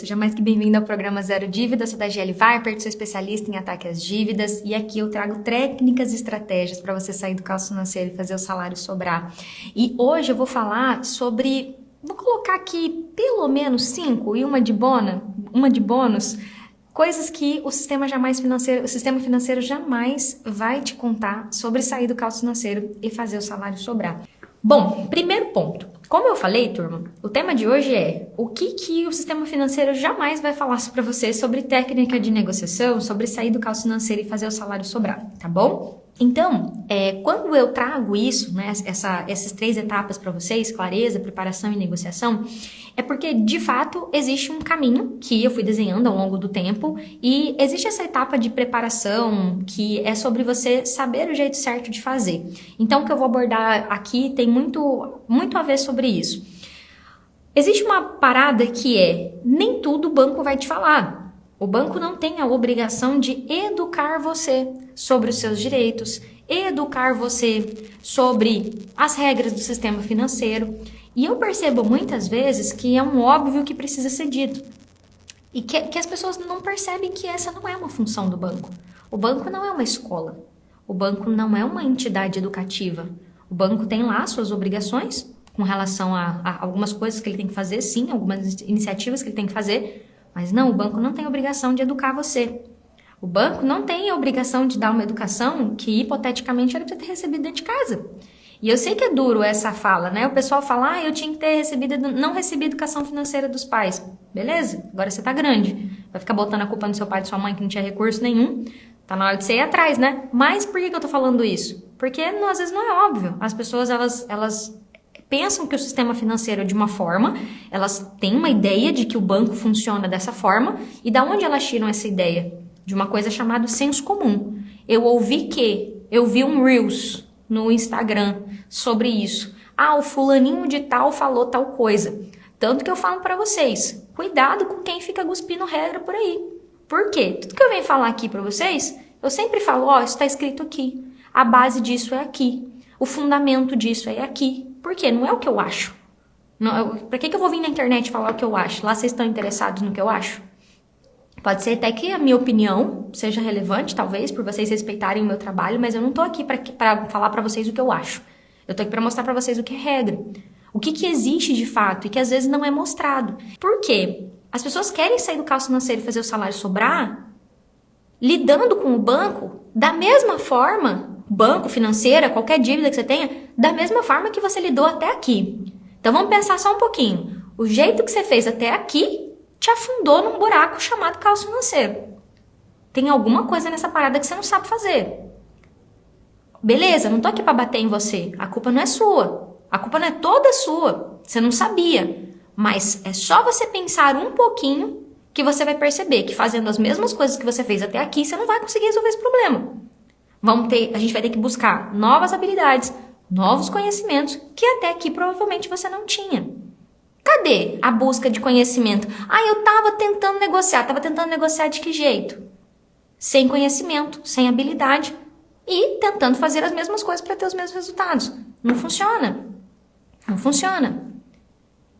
seja mais que bem-vindo ao programa Zero Dívida. Sou da GL Viper, sou especialista em ataque às dívidas e aqui eu trago técnicas e estratégias para você sair do caos financeiro e fazer o salário sobrar. E hoje eu vou falar sobre, vou colocar aqui pelo menos 5 e uma de bônus, coisas que o sistema financeiro jamais vai te contar sobre sair do caos financeiro e fazer o salário sobrar. Bom, primeiro ponto. Como eu falei, turma, o tema de hoje é o que o sistema financeiro jamais vai falar para você sobre técnica de negociação, sobre sair do caos financeiro e fazer o salário sobrar, tá bom? Então, quando eu trago isso, né, essas 3 etapas para vocês, clareza, preparação e negociação, é porque, de fato, existe um caminho que eu fui desenhando ao longo do tempo e existe essa etapa de preparação que é sobre você saber o jeito certo de fazer. Então, o que eu vou abordar aqui tem muito a ver sobre isso. Existe uma parada que nem tudo o banco vai te falar. O banco não tem a obrigação de educar você sobre os seus direitos, educar você sobre as regras do sistema financeiro. E eu percebo muitas vezes que é um óbvio que precisa ser dito. E que as pessoas não percebem que essa não é uma função do banco. O banco não é uma escola. O banco não é uma entidade educativa. O banco tem lá suas obrigações com relação a algumas coisas que ele tem que fazer, sim, algumas iniciativas que ele tem que fazer. Mas não, o banco não tem a obrigação de educar você. O banco não tem a obrigação de dar uma educação que, hipoteticamente, ele precisa ter recebido dentro de casa. E eu sei que é duro essa fala, né? O pessoal fala, eu tinha que ter não recebi educação financeira dos pais. Beleza, agora você tá grande. Vai ficar botando a culpa no seu pai e na sua mãe que não tinha recurso nenhum. Tá na hora de você ir atrás, né? Mas por que eu tô falando isso? Porque às vezes não é óbvio. As pessoas, elas pensam que o sistema financeiro é de uma forma, elas têm uma ideia de que o banco funciona dessa forma, e da onde elas tiram essa ideia? De uma coisa chamada senso comum. Eu vi um Reels no Instagram sobre isso. O fulaninho de tal falou tal coisa. Tanto que eu falo pra vocês, cuidado com quem fica cuspindo regra por aí. Por quê? Tudo que eu venho falar aqui pra vocês, eu sempre falo, isso tá escrito aqui. A base disso é aqui. O fundamento disso é aqui. Por quê? Não é o que eu acho. Pra que eu vou vir na internet falar o que eu acho? Lá vocês estão interessados no que eu acho? Pode ser até que a minha opinião seja relevante, talvez, por vocês respeitarem o meu trabalho, mas eu não tô aqui pra falar pra vocês o que eu acho. Eu tô aqui pra mostrar pra vocês o que é regra. O que existe de fato e que às vezes não é mostrado. Por quê? As pessoas querem sair do caos financeiro e fazer o salário sobrar lidando com o banco da mesma forma, banco, financeira, qualquer dívida que você tenha, da mesma forma que você lidou até aqui. Então vamos pensar só um pouquinho. O jeito que você fez até aqui te afundou num buraco chamado caos financeiro. Tem alguma coisa nessa parada que você não sabe fazer. Beleza, não tô aqui pra bater em você. A culpa não é sua. A culpa não é toda sua. Você não sabia. Mas é só você pensar um pouquinho que você vai perceber que fazendo as mesmas coisas que você fez até aqui, você não vai conseguir resolver esse problema. A gente vai ter que buscar novas habilidades, novos conhecimentos que até aqui provavelmente você não tinha. Cadê a busca de conhecimento? Eu tava tentando negociar de que jeito? Sem conhecimento, sem habilidade e tentando fazer as mesmas coisas para ter os mesmos resultados. Não funciona. Não funciona.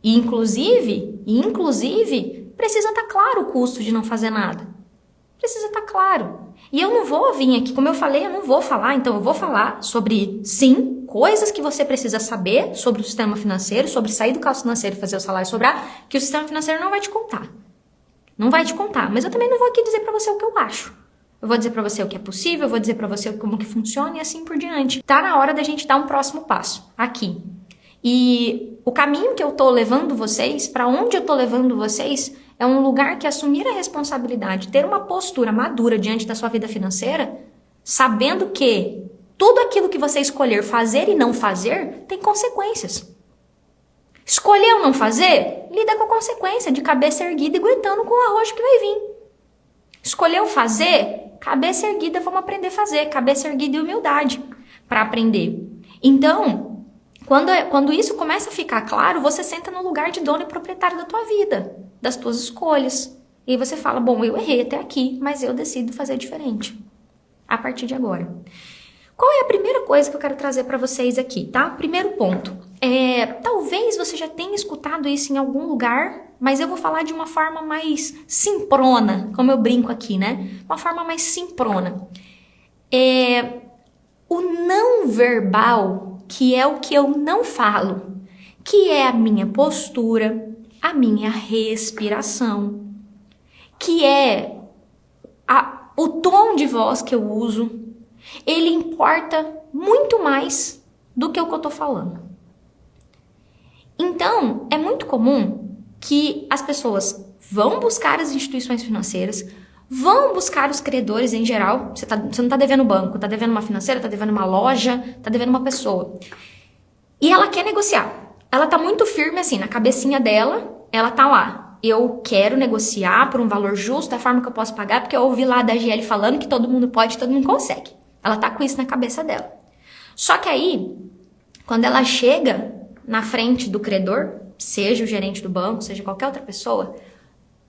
E inclusive, precisa estar claro o custo de não fazer nada. Precisa estar claro. E eu não vou vir aqui, como eu falei, eu vou falar sobre, sim, coisas que você precisa saber sobre o sistema financeiro, sobre sair do caos financeiro e fazer o salário sobrar, que o sistema financeiro não vai te contar. Não vai te contar. Mas eu também não vou aqui dizer pra você o que eu acho. Eu vou dizer pra você o que é possível, eu vou dizer pra você como que funciona e assim por diante. Tá na hora da gente dar um próximo passo, aqui. E o caminho que eu tô levando vocês, pra onde eu tô levando vocês, é um lugar que assumir a responsabilidade, ter uma postura madura diante da sua vida financeira, sabendo que tudo aquilo que você escolher fazer e não fazer tem consequências. Escolheu não fazer? Lida com a consequência de cabeça erguida e aguentando com o arrojo que vai vir. Escolheu fazer? Cabeça erguida, vamos aprender a fazer. Cabeça erguida e humildade para aprender. Então, quando isso começa a ficar claro, você senta no lugar de dono e proprietário da tua vida, das tuas escolhas. E aí você fala, eu errei até aqui, mas eu decido fazer diferente. A partir de agora. Qual é a primeira coisa que eu quero trazer para vocês aqui, tá? Primeiro ponto Talvez você já tenha escutado isso em algum lugar, mas eu vou falar de uma forma mais simprona, como eu brinco aqui, né? Uma forma mais simprona. O não verbal, que é o que eu não falo, que é a minha postura, a minha respiração, que é o tom de voz que eu uso, ele importa muito mais do que o que eu tô falando. Então, é muito comum que as pessoas vão buscar as instituições financeiras, vão buscar os credores em geral. Você não tá devendo banco, tá devendo uma financeira, tá devendo uma loja, tá devendo uma pessoa. E ela quer negociar. Ela tá muito firme assim, na cabecinha dela, ela tá lá. Eu quero negociar por um valor justo, da forma que eu posso pagar, porque eu ouvi lá da GL falando que todo mundo pode, todo mundo consegue. Ela tá com isso na cabeça dela. Só que aí, quando ela chega na frente do credor, seja o gerente do banco, seja qualquer outra pessoa,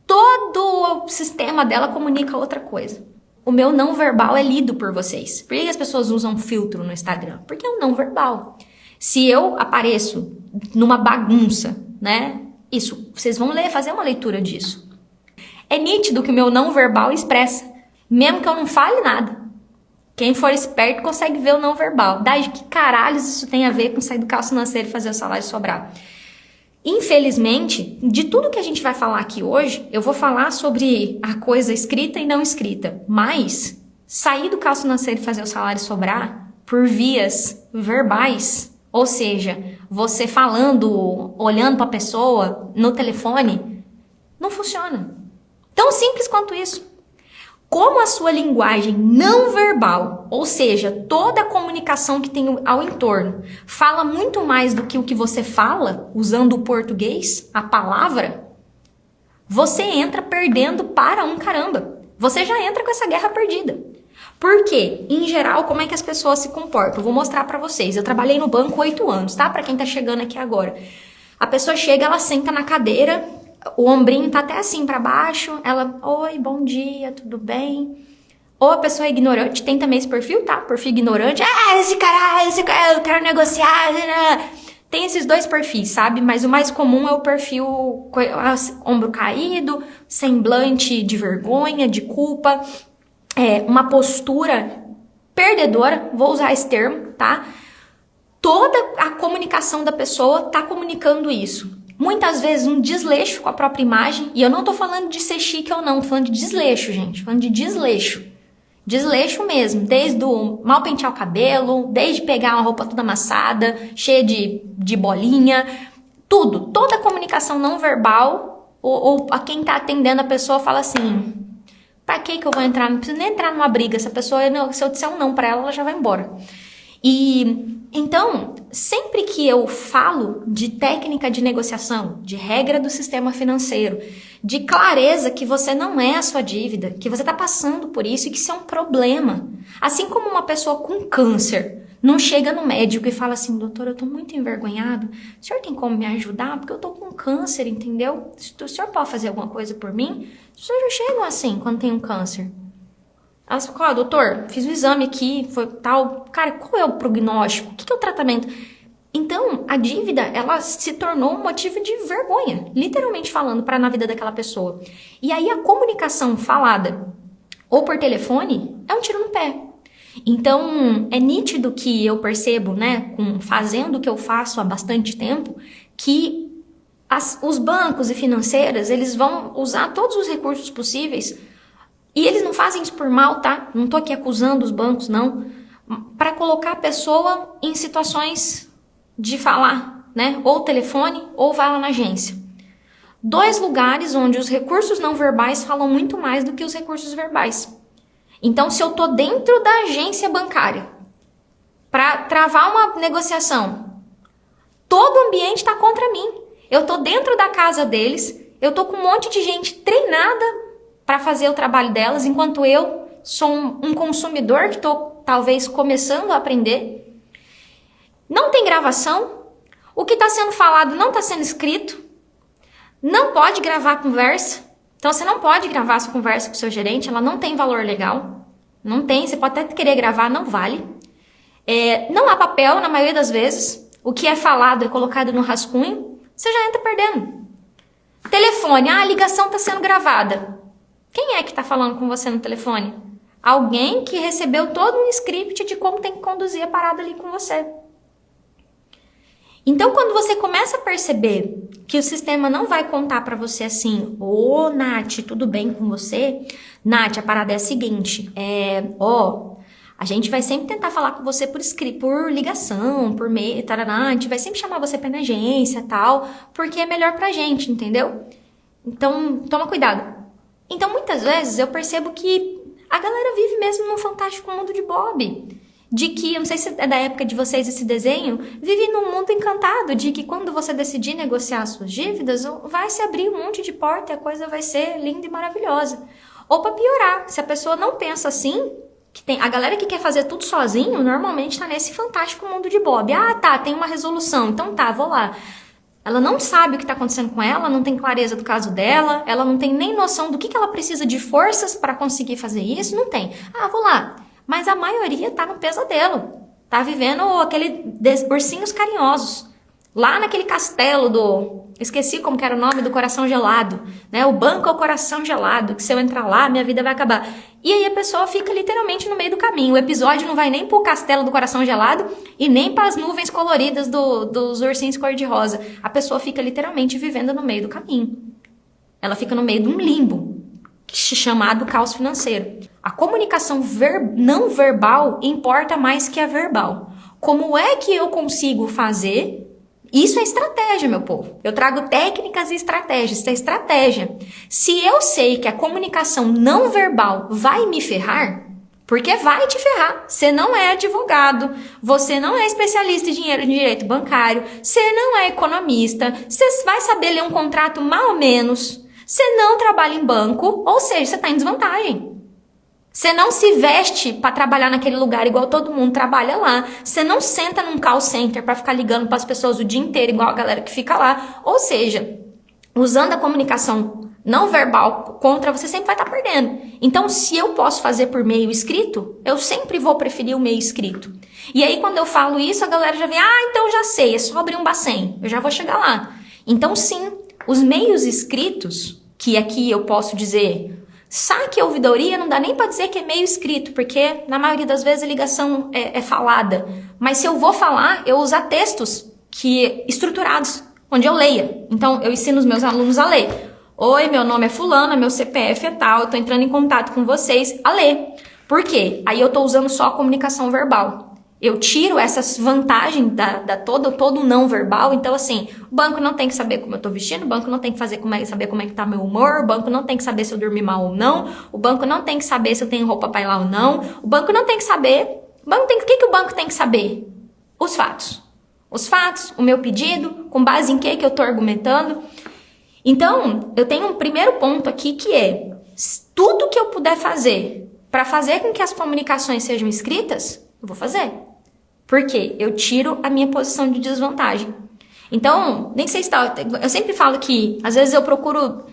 todo o sistema dela comunica outra coisa. O meu não verbal é lido por vocês. Por que as pessoas usam filtro no Instagram? Porque é um não verbal. Se eu apareço numa bagunça, né? Isso, vocês vão fazer uma leitura disso. É nítido que o meu não verbal expressa, mesmo que eu não fale nada. Quem for esperto consegue ver o não verbal. Daí, que caralhos isso tem a ver com sair do caos financeiro e fazer o salário sobrar? Infelizmente, de tudo que a gente vai falar aqui hoje, eu vou falar sobre a coisa escrita e não escrita. Mas sair do caos financeiro e fazer o salário sobrar por vias verbais, ou seja, você falando, olhando para a pessoa no telefone, não funciona. Tão simples quanto isso. Como a sua linguagem não verbal, ou seja, toda a comunicação que tem ao entorno, fala muito mais do que o que você fala, usando o português, a palavra, você entra perdendo para um caramba. Você já entra com essa guerra perdida. Por quê? Em geral, como é que as pessoas se comportam? Eu vou mostrar para vocês. Eu trabalhei no banco 8 anos, tá? Para quem tá chegando aqui agora. A pessoa chega, ela senta na cadeira, o ombrinho tá até assim para baixo, ela, oi, bom dia, tudo bem? Ou a pessoa é ignorante, tem também esse perfil, tá? Perfil ignorante, esse cara, eu quero negociar, né? Tem esses dois perfis, sabe? Mas o mais comum é o perfil ombro caído, semblante de vergonha, de culpa, uma postura perdedora, vou usar esse termo, tá? Toda a comunicação da pessoa tá comunicando isso. Muitas vezes um desleixo com a própria imagem, e eu não tô falando de ser chique ou não, tô falando de desleixo, gente, tô falando de desleixo. Desleixo mesmo, desde o mal pentear o cabelo, desde pegar uma roupa toda amassada, cheia de bolinha, tudo, toda a comunicação não verbal, ou a quem tá atendendo a pessoa fala assim, pra que eu vou entrar, não preciso nem entrar numa briga, essa pessoa, se eu disser um não pra ela, ela já vai embora. E então, sempre que eu falo de técnica de negociação, de regra do sistema financeiro, de clareza que você não é a sua dívida, que você está passando por isso e que isso é um problema. Assim como uma pessoa com câncer não chega no médico e fala assim, doutor, eu estou muito envergonhado, o senhor tem como me ajudar? Porque eu estou com câncer, entendeu? O senhor pode fazer alguma coisa por mim? As pessoas não chegam assim quando tem um câncer. Elas falam, doutor, fiz o exame aqui, foi tal. Cara, qual é o prognóstico? O que é o tratamento? Então, a dívida, ela se tornou um motivo de vergonha, literalmente falando, na vida daquela pessoa. E aí a comunicação falada ou por telefone é um tiro no pé. Então, é nítido que eu percebo, né, fazendo o que eu faço há bastante tempo, que os bancos e financeiras, eles vão usar todos os recursos possíveis. E eles não fazem isso por mal, tá? Não tô aqui acusando os bancos, não. Para colocar a pessoa em situações de falar, né? Ou telefone, ou vai lá na agência. 2 lugares onde os recursos não verbais falam muito mais do que os recursos verbais. Então, se eu tô dentro da agência bancária para travar uma negociação, todo o ambiente tá contra mim. Eu tô dentro da casa deles, eu tô com um monte de gente treinada para fazer o trabalho delas, enquanto eu sou um consumidor que estou talvez começando a aprender. Não tem gravação, o que está sendo falado não está sendo escrito, não pode gravar a conversa, então você não pode gravar essa conversa com o seu gerente, ela não tem valor legal, não tem, você pode até querer gravar, não vale. Não há papel na maioria das vezes, o que é falado é colocado no rascunho, você já entra perdendo. Telefone, a ligação está sendo gravada. Quem é que está falando com você no telefone? Alguém que recebeu todo um script de como tem que conduzir a parada ali com você. Então, quando você começa a perceber que o sistema não vai contar para você assim, ô, Nath, tudo bem com você? Nath, a parada é a seguinte, a gente vai sempre tentar falar com você por ligação, por e-mail, a gente vai sempre chamar você pra emergência e tal, porque é melhor pra gente, entendeu? Então, toma cuidado. Então, muitas vezes, eu percebo que a galera vive mesmo num fantástico mundo de Bob. De que, eu não sei se é da época de vocês esse desenho, vive num mundo encantado, de que quando você decidir negociar suas dívidas, vai se abrir um monte de porta e a coisa vai ser linda e maravilhosa. Ou pra piorar, se a pessoa não pensa assim, a galera que quer fazer tudo sozinho, normalmente tá nesse fantástico mundo de Bob. Ah, tá, tem uma resolução, então tá, vou lá. Ela não sabe o que está acontecendo com ela, não tem clareza do caso dela, ela não tem nem noção do que ela precisa de forças para conseguir fazer isso, não tem. Ah, vou lá. Mas a maioria tá no pesadelo, tá vivendo ursinhos carinhosos. Lá naquele castelo esqueci como que era o nome do coração gelado, né? O banco é o coração gelado, que se eu entrar lá, minha vida vai acabar. E aí a pessoa fica literalmente no meio do caminho. O episódio não vai nem pro castelo do coração gelado e nem para as nuvens coloridas dos ursinhos cor-de-rosa. A pessoa fica literalmente vivendo no meio do caminho. Ela fica no meio de um limbo, chamado caos financeiro. A comunicação não verbal importa mais que a verbal. Como é que eu consigo fazer? Isso é estratégia, meu povo. Eu trago técnicas e estratégias. Isso é estratégia. Se eu sei que a comunicação não verbal vai me ferrar, porque vai te ferrar. Você não é advogado, você não é especialista em direito bancário, você não é economista, você vai saber ler um contrato mal ou menos, você não trabalha em banco, ou seja, você está em desvantagem. Você não se veste para trabalhar naquele lugar igual todo mundo trabalha lá. Você não senta num call center para ficar ligando para as pessoas o dia inteiro igual a galera que fica lá. Ou seja, usando a comunicação não verbal contra você sempre vai estar perdendo. Então, se eu posso fazer por meio escrito, eu sempre vou preferir o meio escrito. E aí, quando eu falo isso, a galera já vem, então eu já sei, é só abrir um bacen, eu já vou chegar lá. Então, sim, os meios escritos, que aqui eu posso dizer... Saque e ouvidoria não dá nem para dizer que é meio escrito, porque na maioria das vezes a ligação é falada. Mas se eu vou falar, eu usar textos estruturados, onde eu leia. Então, eu ensino os meus alunos a ler. Oi, meu nome é fulana, meu CPF é tal, eu tô entrando em contato com vocês a ler. Por quê? Aí eu tô usando só a comunicação verbal. Eu tiro essas vantagens todo não verbal. Então, assim, o banco não tem que saber como eu tô vestindo, o banco não tem que saber como é que tá meu humor, o banco não tem que saber se eu dormi mal ou não, o banco não tem que saber se eu tenho roupa pra ir lá ou não, o banco não tem que saber. O que o banco tem que saber? Os fatos. Os fatos, o meu pedido, com base em que eu tô argumentando. Então, eu tenho um primeiro ponto aqui que é tudo que eu puder fazer para fazer com que as comunicações sejam escritas, eu vou fazer. Por quê? Eu tiro a minha posição de desvantagem. Então, nem sei se tá... Eu sempre falo que, às vezes, eu procuro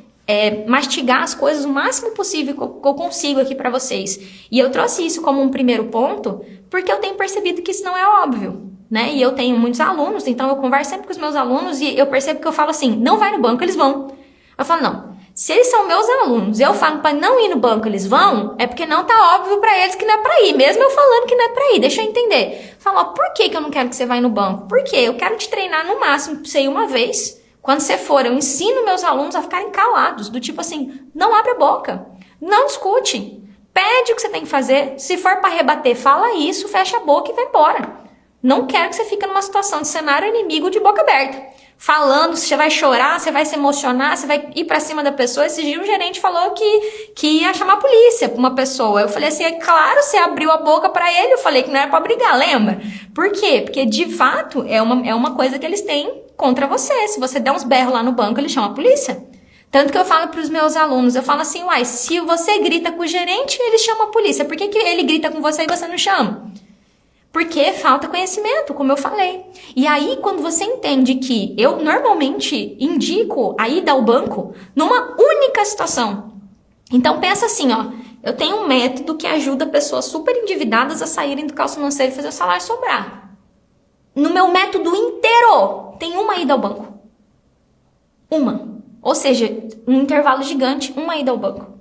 mastigar as coisas o máximo possível que eu consigo aqui para vocês. E eu trouxe isso como um primeiro ponto, porque eu tenho percebido que isso não é óbvio, né? E eu tenho muitos alunos, então eu converso sempre com os meus alunos e eu percebo que eu falo assim, não vai no banco, eles vão. Eu falo, não. Se eles são meus alunos e eu falo para não ir no banco, eles vão, é porque não tá óbvio para eles que não é para ir, mesmo eu falando que não é para ir, deixa eu entender. Fala, por que eu não quero que você vá no banco? Porque eu quero te treinar no máximo pra você ir uma vez. Quando você for, eu ensino meus alunos a ficarem calados, do tipo assim, não abre a boca, não discute, pede o que você tem que fazer, se for para rebater, fala isso, fecha a boca e vai embora. Não quero que você fique numa situação de cenário inimigo de boca aberta. Falando, você vai chorar, você vai se emocionar, você vai ir pra cima da pessoa. Esse dia o gerente falou que ia chamar a polícia pra uma pessoa. Eu falei assim, é claro, você abriu a boca pra ele. Eu falei que não era pra brigar, lembra? Por quê? Porque de fato é uma coisa que eles têm contra você. Se você der uns berros lá no banco, ele chama a polícia. Tanto que eu falo pros meus alunos, eu falo assim, se você grita com o gerente, ele chama a polícia. Por que ele grita com você e você não chama? Porque falta conhecimento, como eu falei. E aí, quando você entende que eu normalmente indico a ida ao banco numa única situação. Então, pensa assim, eu tenho um método que ajuda pessoas super endividadas a saírem do caos financeiro e fazer o salário sobrar. no meu método inteiro, tem uma ida ao banco. Uma. Ou seja, um intervalo gigante, uma ida ao banco.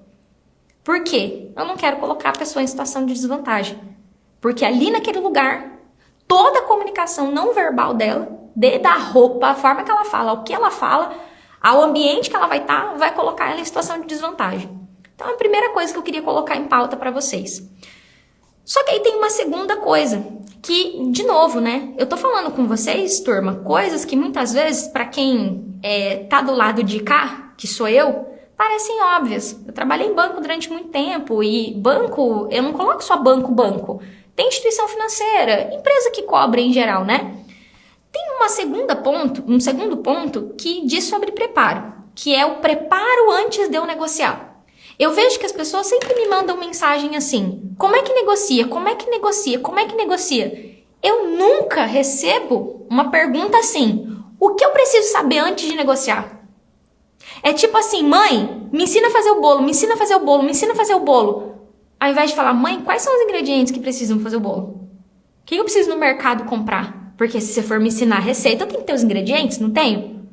Por quê? Eu não quero colocar a pessoa em situação de desvantagem. Porque ali naquele lugar, toda a comunicação não verbal dela, desde a roupa, a forma que ela fala, o que ela fala, ao ambiente que ela vai estar, vai colocar ela em situação de desvantagem. Então, é a primeira coisa que eu queria colocar em pauta para vocês. Só que aí tem uma segunda coisa, que, de novo, né? Eu tô falando com vocês, turma, coisas que muitas vezes, para quem tá do lado de cá, que sou eu, parecem óbvias. Eu trabalhei em banco durante muito tempo e banco, eu não coloco só banco. Tem instituição financeira, empresa que cobra em geral, né? Tem um segundo ponto que diz sobre preparo, que é o preparo antes de eu negociar. Eu vejo que as pessoas sempre me mandam mensagem assim, como é que negocia? Como é que negocia? Como é que negocia? Eu nunca recebo uma pergunta assim, o que eu preciso saber antes de negociar? É tipo assim, mãe, me ensina a fazer o bolo, me ensina a fazer o bolo, me ensina a fazer o bolo. Ao invés de falar, mãe, quais são os ingredientes que precisam fazer o bolo? O que eu preciso no mercado comprar? Porque se você for me ensinar a receita, eu tenho que ter os ingredientes, não tenho?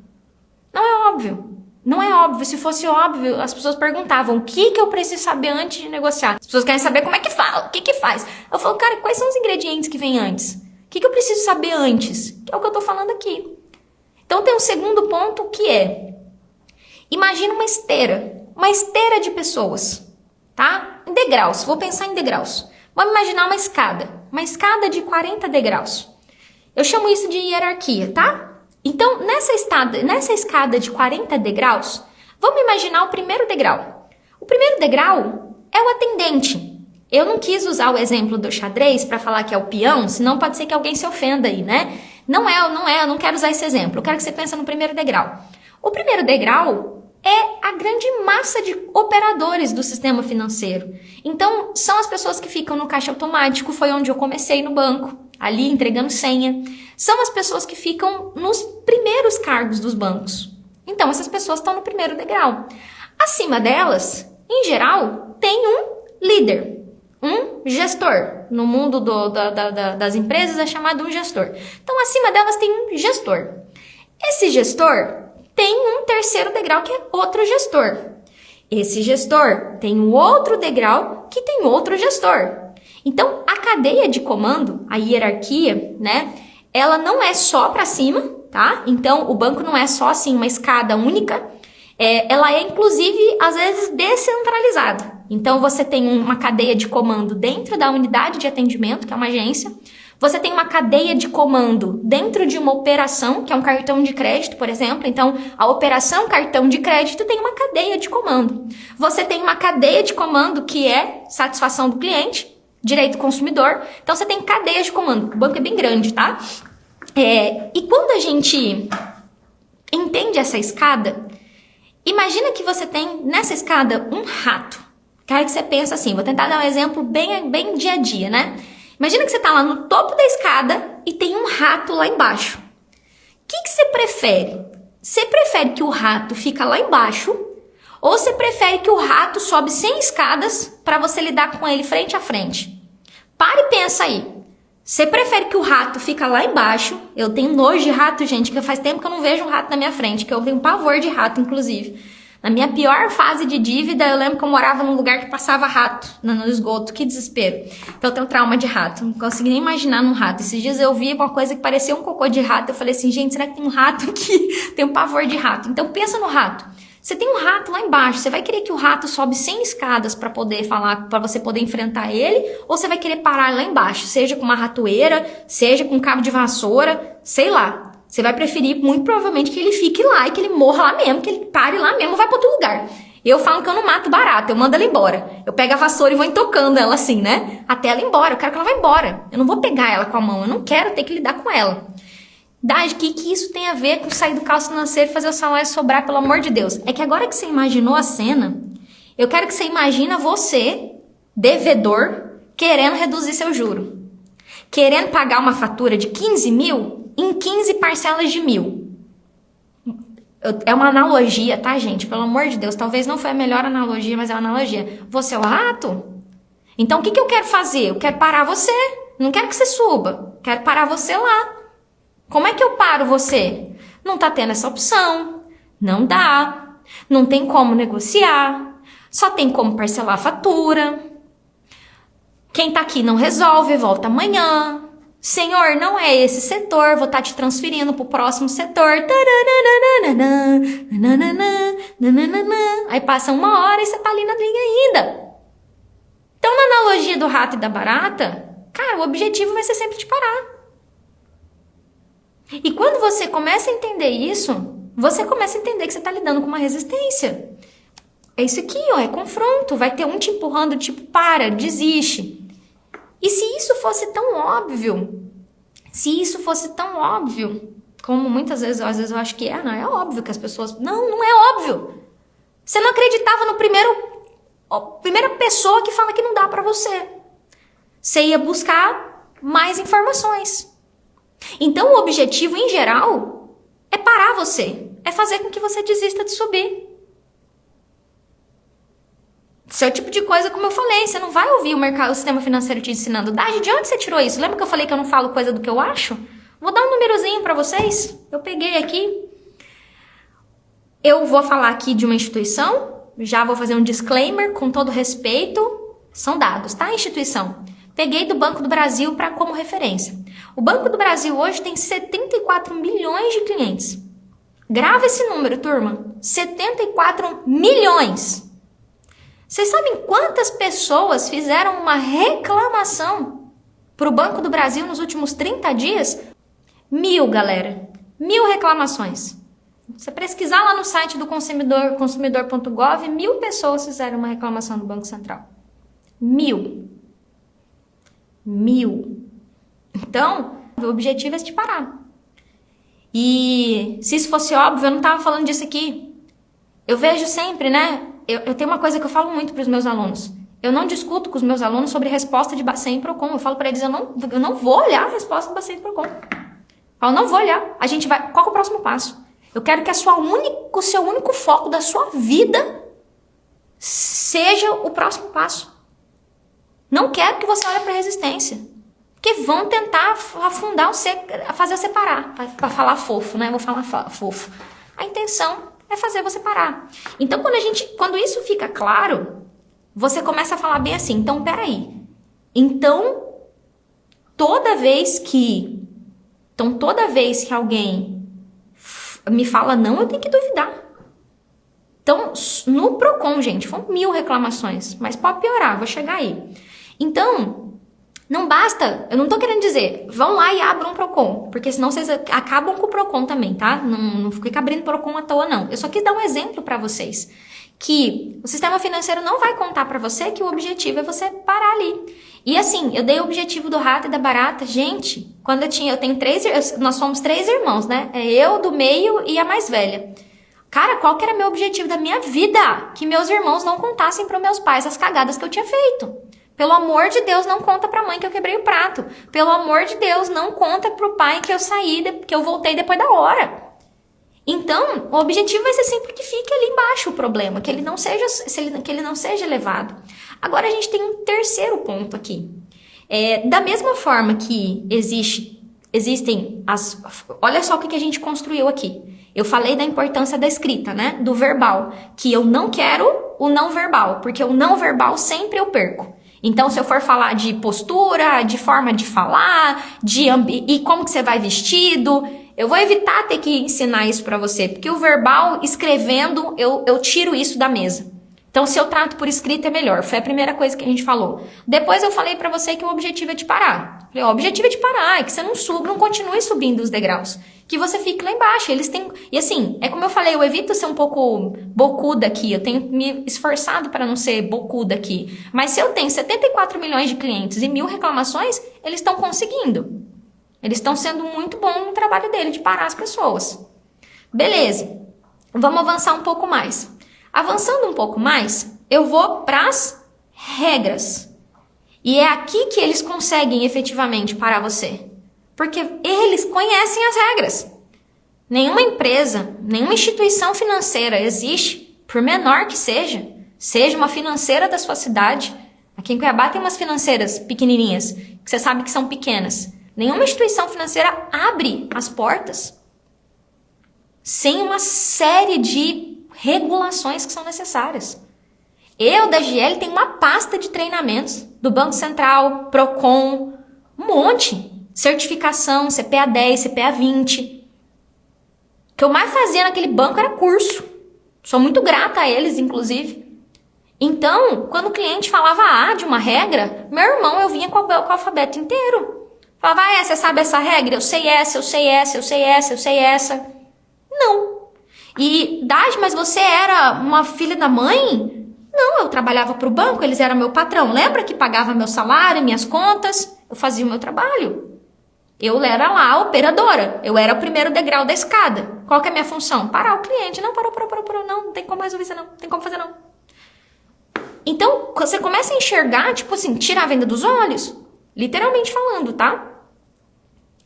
Não é óbvio. Não é óbvio. Se fosse óbvio, as pessoas perguntavam o que eu preciso saber antes de negociar. As pessoas querem saber como é que fala, o que faz. Eu falo, cara, quais são os ingredientes que vêm antes? O que eu preciso saber antes? Que é o que eu tô falando aqui. Então tem um segundo ponto que é, imagina uma esteira de pessoas, tá? Em degraus, vou pensar em degraus. Vamos imaginar uma escada de 40 degraus. Eu chamo isso de hierarquia, tá? Então, nessa escada de 40 degraus, vamos imaginar o primeiro degrau. O primeiro degrau é o atendente. Eu não quis usar o exemplo do xadrez para falar que é o peão, senão pode ser que alguém se ofenda aí, né? Não é, eu não quero usar esse exemplo. Eu quero que você pense no primeiro degrau. O primeiro degrau é a grande massa de operadores do sistema financeiro. Então, são as pessoas que ficam no caixa automático, foi onde eu comecei no banco, ali entregando senha. São as pessoas que ficam nos primeiros cargos dos bancos. Então, essas pessoas estão no primeiro degrau. Acima delas, em geral, tem um líder, um gestor. No mundo das empresas é chamado um gestor. Então, acima delas tem um gestor. Esse gestor tem um terceiro degrau que é outro gestor. Esse gestor tem um outro degrau que tem outro gestor. Então, a cadeia de comando, a hierarquia, né, ela não é só para cima, tá? Então, o banco não é só assim uma escada única, ela é inclusive, às vezes, descentralizada. Então, você tem uma cadeia de comando dentro da unidade de atendimento, que é uma agência. Você tem uma cadeia de comando dentro de uma operação, que é um cartão de crédito, por exemplo. Então, a operação cartão de crédito tem uma cadeia de comando. Você tem uma cadeia de comando que é satisfação do cliente, direito do consumidor. Então, você tem cadeia de comando. O banco é bem grande, tá? E quando a gente entende essa escada, imagina que você tem nessa escada um rato. Quero que você pense assim, vou tentar dar um exemplo bem dia a dia, né? Imagina que você tá lá no topo da escada e tem um rato lá embaixo. O que você prefere? Você prefere que o rato fica lá embaixo ou você prefere que o rato sobe 100 escadas para você lidar com ele frente a frente? Para e pensa aí. Você prefere que o rato fica lá embaixo? Eu tenho nojo de rato, gente, que faz tempo que eu não vejo um rato na minha frente, que eu tenho pavor de rato, inclusive. Na minha pior fase de dívida, eu lembro que eu morava num lugar que passava rato no esgoto. Que desespero. Então eu tenho trauma de rato. Não consigo nem imaginar num rato. Esses dias eu vi uma coisa que parecia um cocô de rato. Eu falei assim, gente, será que tem um rato aqui? Tenho pavor de rato. Então pensa no rato. Você tem um rato lá embaixo. Você vai querer que o rato sobe 100 escadas para poder falar, para você poder enfrentar ele? Ou você vai querer parar lá embaixo? Seja com uma ratoeira, seja com um cabo de vassoura, sei lá. Você vai preferir, muito provavelmente, que ele fique lá e que ele morra lá mesmo, que ele pare lá mesmo, vai para outro lugar. Eu falo que eu não mato barata, eu mando ela embora. Eu pego a vassoura e vou intocando ela assim, né? Até ela ir embora, eu quero que ela vá embora. Eu não vou pegar ela com a mão, eu não quero ter que lidar com ela. O que isso tem a ver com sair do caos financeiro e fazer o salário sobrar, pelo amor de Deus? É que agora que você imaginou a cena, eu quero que você imagina você, devedor, querendo reduzir seu juro. Querendo pagar uma fatura de 15 mil em 15 parcelas de 1.000. É uma analogia, tá, gente? Pelo amor de Deus, talvez não foi a melhor analogia, mas é uma analogia. Você é o rato? Então, o que eu quero fazer? Eu quero parar você. Não quero que você suba. Quero parar você lá. Como é que eu paro você? Não tá tendo essa opção. Não dá. Não tem como negociar. Só tem como parcelar a fatura. Quem tá aqui não resolve, volta amanhã. Senhor, não é esse setor, vou estar te transferindo pro próximo setor. Aí passa 1 hora e você tá ali na linha ainda. Então, na analogia do rato e da barata, cara, o objetivo vai ser sempre te parar. E quando você começa a entender isso, você começa a entender que você tá lidando com uma resistência. É isso aqui, ó, é confronto. Vai ter um te empurrando, tipo, para, desiste. E se isso fosse tão óbvio, como muitas vezes, às vezes eu acho que não é óbvio que as pessoas... Não é óbvio. Você não acreditava no primeira pessoa que fala que não dá pra você. Você ia buscar mais informações. Então o objetivo, em geral, é parar você. É fazer com que você desista de subir. Esse é o tipo de coisa, como eu falei, você não vai ouvir o sistema financeiro te ensinando. Dade, de onde você tirou isso? Lembra que eu falei que eu não falo coisa do que eu acho? Vou dar um númerozinho pra vocês. Eu peguei aqui. Eu vou falar aqui de uma instituição. Já vou fazer um disclaimer com todo respeito. São dados, tá? Instituição. Peguei do Banco do Brasil como referência. O Banco do Brasil hoje tem 74 milhões de clientes. Grava esse número, turma. 74 milhões. Vocês sabem quantas pessoas fizeram uma reclamação para o Banco do Brasil nos últimos 30 dias? 1.000, galera. 1.000 reclamações. Você pesquisar lá no site do consumidor.gov, 1.000 pessoas fizeram uma reclamação do Banco Central. 1.000. Então, o objetivo é te parar. E se isso fosse óbvio, eu não estava falando disso aqui. Eu vejo sempre, né? Eu tenho uma coisa que eu falo muito para os meus alunos. Eu não discuto com os meus alunos sobre resposta de Bacen e Procon. Eu falo para eles, eu não vou olhar a resposta do Bacen e Procon. Eu não vou olhar. A gente vai... Qual é o próximo passo? Eu quero que o seu único foco da sua vida seja o próximo passo. Não quero que você olhe para a resistência. Porque vão tentar afundar você, fazer você parar. Para falar fofo, né? Vou falar fofo. A intenção é fazer você parar. Então, quando isso fica claro, você começa a falar bem assim, então, peraí. Então, toda vez que alguém me fala não, eu tenho que duvidar. Então, no Procon, gente, foram 1.000 reclamações, mas pode piorar, vou chegar aí. Então, não basta, eu não tô querendo dizer, vão lá e abram um Procon, porque senão vocês acabam com o Procon também, tá? Não fica abrindo Procon à toa, não. Eu só quis dar um exemplo pra vocês, que o sistema financeiro não vai contar pra você que o objetivo é você parar ali. E assim, eu dei o objetivo do rato e da barata, gente, nós somos 3 irmãos, né? É eu, do meio e a mais velha. Cara, qual que era meu objetivo da minha vida? Que meus irmãos não contassem para meus pais as cagadas que eu tinha feito. Pelo amor de Deus, não conta pra mãe que eu quebrei o prato. Pelo amor de Deus, não conta pro pai que eu saí, que eu voltei depois da hora. Então, o objetivo vai ser sempre que fique ali embaixo o problema, que ele não seja elevado. Agora a gente tem um terceiro ponto aqui. Da mesma forma que existem olha só o que a gente construiu aqui. Eu falei da importância da escrita, né? Do verbal. Que eu não quero o não verbal, porque o não verbal sempre eu perco. Então, se eu for falar de postura, de forma de falar, e como que você vai vestido, eu vou evitar ter que ensinar isso pra você, porque o verbal, escrevendo, eu tiro isso da mesa. Então, se eu trato por escrito é melhor. Foi a primeira coisa que a gente falou. Depois eu falei pra você que o objetivo é te parar. Falei, o objetivo é te parar, é que você não continue subindo os degraus. Que você fique lá embaixo. E assim, é como eu falei, eu evito ser um pouco bocuda aqui. Eu tenho me esforçado para não ser bocuda aqui. Mas se eu tenho 74 milhões de clientes e 1.000 reclamações, eles estão conseguindo. Eles estão sendo muito bons no trabalho dele, de parar as pessoas. Beleza. Vamos avançar um pouco mais. Avançando um pouco mais, eu vou para as regras. E é aqui que eles conseguem efetivamente parar você. Porque eles conhecem as regras. Nenhuma empresa, nenhuma instituição financeira existe, por menor que seja uma financeira da sua cidade. Aqui em Cuiabá tem umas financeiras pequenininhas, que você sabe que são pequenas. Nenhuma instituição financeira abre as portas sem uma série de regulações que são necessárias. Eu, da GL, tenho uma pasta de treinamentos do Banco Central, Procon, um monte. Certificação, CPA 10, CPA 20. O que eu mais fazia naquele banco era curso. Sou muito grata a eles, inclusive. Então, quando o cliente falava A de uma regra, meu irmão, eu vinha com o alfabeto inteiro. Falava, você sabe essa regra? Eu sei essa, eu sei essa, eu sei essa, eu sei essa. Não. E, Dade, mas você era uma filha da mãe? Não, eu trabalhava para o banco, eles eram meu patrão. Lembra que pagava meu salário, minhas contas? Eu fazia o meu trabalho. Eu era lá a operadora. Eu era o primeiro degrau da escada. Qual que é a minha função? Parar o cliente. Não, parou. Não tem como resolver isso não. Não tem como fazer não. Então, você começa a enxergar, tipo assim, tirar a venda dos olhos. Literalmente falando, tá?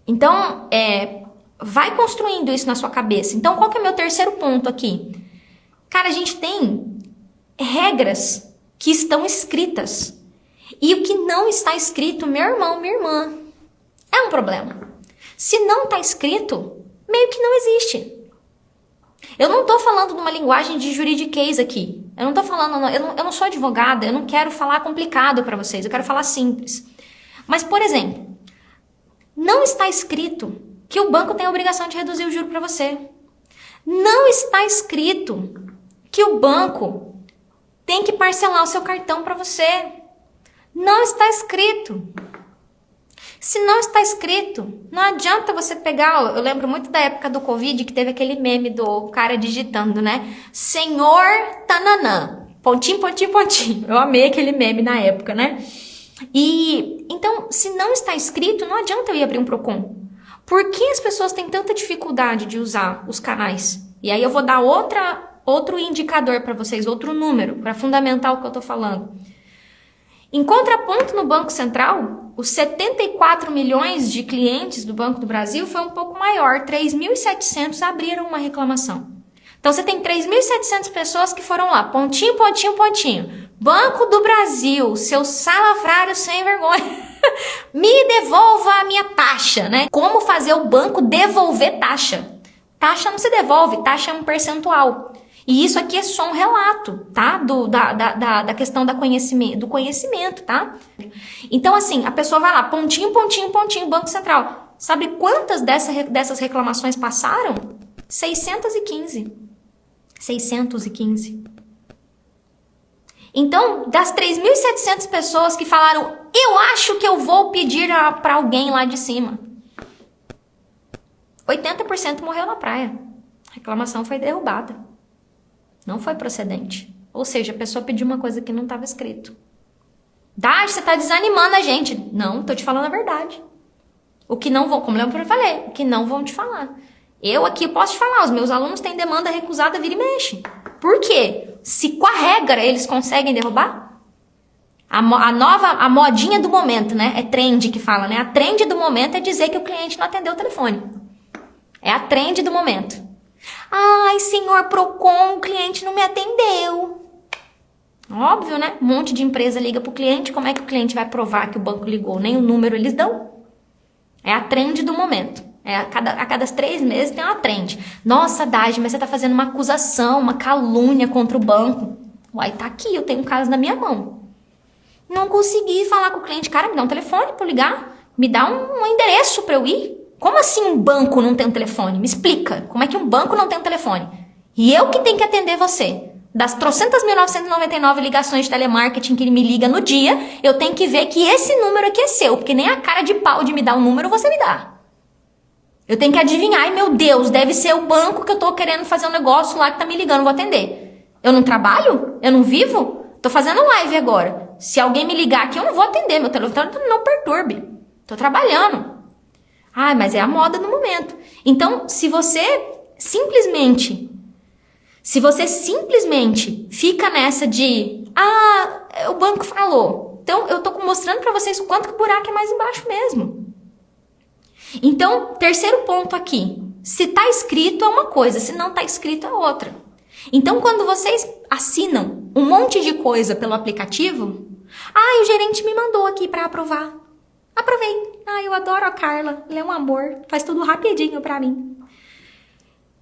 Então, vai construindo isso na sua cabeça. Então, qual que é o meu terceiro ponto aqui? Cara, a gente tem regras que estão escritas. E o que não está escrito, meu irmão, minha irmã, é um problema. Se não está escrito, meio que não existe. Eu não estou falando de uma linguagem de juridiquês aqui. Eu não estou falando, eu não sou advogada, eu não quero falar complicado para vocês, eu quero falar simples. Mas, por exemplo, não está escrito que o banco tem a obrigação de reduzir o juro para você. Não está escrito que o banco tem que parcelar o seu cartão para você. Não está escrito. Se não está escrito, não adianta você pegar... Eu lembro muito da época do Covid, que teve aquele meme do cara digitando, né? Senhor Tananã. Pontinho, pontinho, pontinho. Eu amei aquele meme na época, né? E então, se não está escrito, não adianta eu ir abrir um Procon. Por que as pessoas têm tanta dificuldade de usar os canais? E aí eu vou dar outro indicador para vocês, outro número, para fundamentar o que eu tô falando. Em contraponto, no Banco Central, os 74 milhões de clientes do Banco do Brasil foi um pouco maior. 3.700 abriram uma reclamação. Então, você tem 3.700 pessoas que foram lá. Pontinho, pontinho, pontinho. Banco do Brasil, seu salafrário sem vergonha. Me devolva a minha taxa, né? Como fazer o banco devolver taxa? Taxa não se devolve, taxa é um percentual. E isso aqui é só um relato, tá? Da questão do conhecimento, tá? Então, assim, a pessoa vai lá, pontinho, pontinho, pontinho, Banco Central. Sabe quantas dessas reclamações passaram? 615. 615. Então, das 3.700 pessoas que falaram, eu acho que eu vou pedir para alguém lá de cima, 80% morreu na praia. A reclamação foi derrubada. Não foi procedente. Ou seja, a pessoa pediu uma coisa que não estava escrito. Dade, você está desanimando a gente. Não, estou te falando a verdade. O que não vão, como eu falei, o que não vão te falar. Eu aqui posso te falar, os meus alunos têm demanda recusada, vira e mexe. Por quê? Se com a regra eles conseguem derrubar? A modinha do momento, né? É trend que fala, né? A trend do momento é dizer que o cliente não atendeu o telefone. É a trend do momento. Ai, senhor Procon, o cliente não me atendeu. Óbvio, né? Um monte de empresa liga pro cliente. Como é que o cliente vai provar que o banco ligou? Nem o número eles dão. É a trend do momento. A cada 3 meses tem uma trend. Nossa, Dade, mas você tá fazendo uma acusação, uma calúnia contra o banco. Uai, tá aqui, eu tenho um caso na minha mão. Não consegui falar com o cliente. Cara, me dá um telefone pra eu ligar. Me dá um endereço pra eu ir. Como assim um banco não tem um telefone? Me explica. Como é que um banco não tem um telefone? E eu que tenho que atender você. Das 300.999 ligações de telemarketing que ele me liga no dia, eu tenho que ver que esse número aqui é seu. Porque nem a cara de pau de me dar um número você me dá. Eu tenho que adivinhar. Ai, meu Deus, deve ser o banco que eu tô querendo fazer um negócio lá que tá me ligando. Vou atender. Eu não trabalho? Eu não vivo? Tô fazendo live agora. Se alguém me ligar aqui, eu não vou atender. Meu telefone não perturbe. Tô trabalhando. Ah, mas é a moda do momento. Então, se você simplesmente fica nessa de, o banco falou. Então, eu tô mostrando para vocês o quanto que o buraco é mais embaixo mesmo. Então, terceiro ponto aqui. Se tá escrito é uma coisa, se não tá escrito é outra. Então, quando vocês assinam um monte de coisa pelo aplicativo, o gerente me mandou aqui para aprovar. Aprovei. Eu adoro a Carla. Ela é um amor. Faz tudo rapidinho pra mim.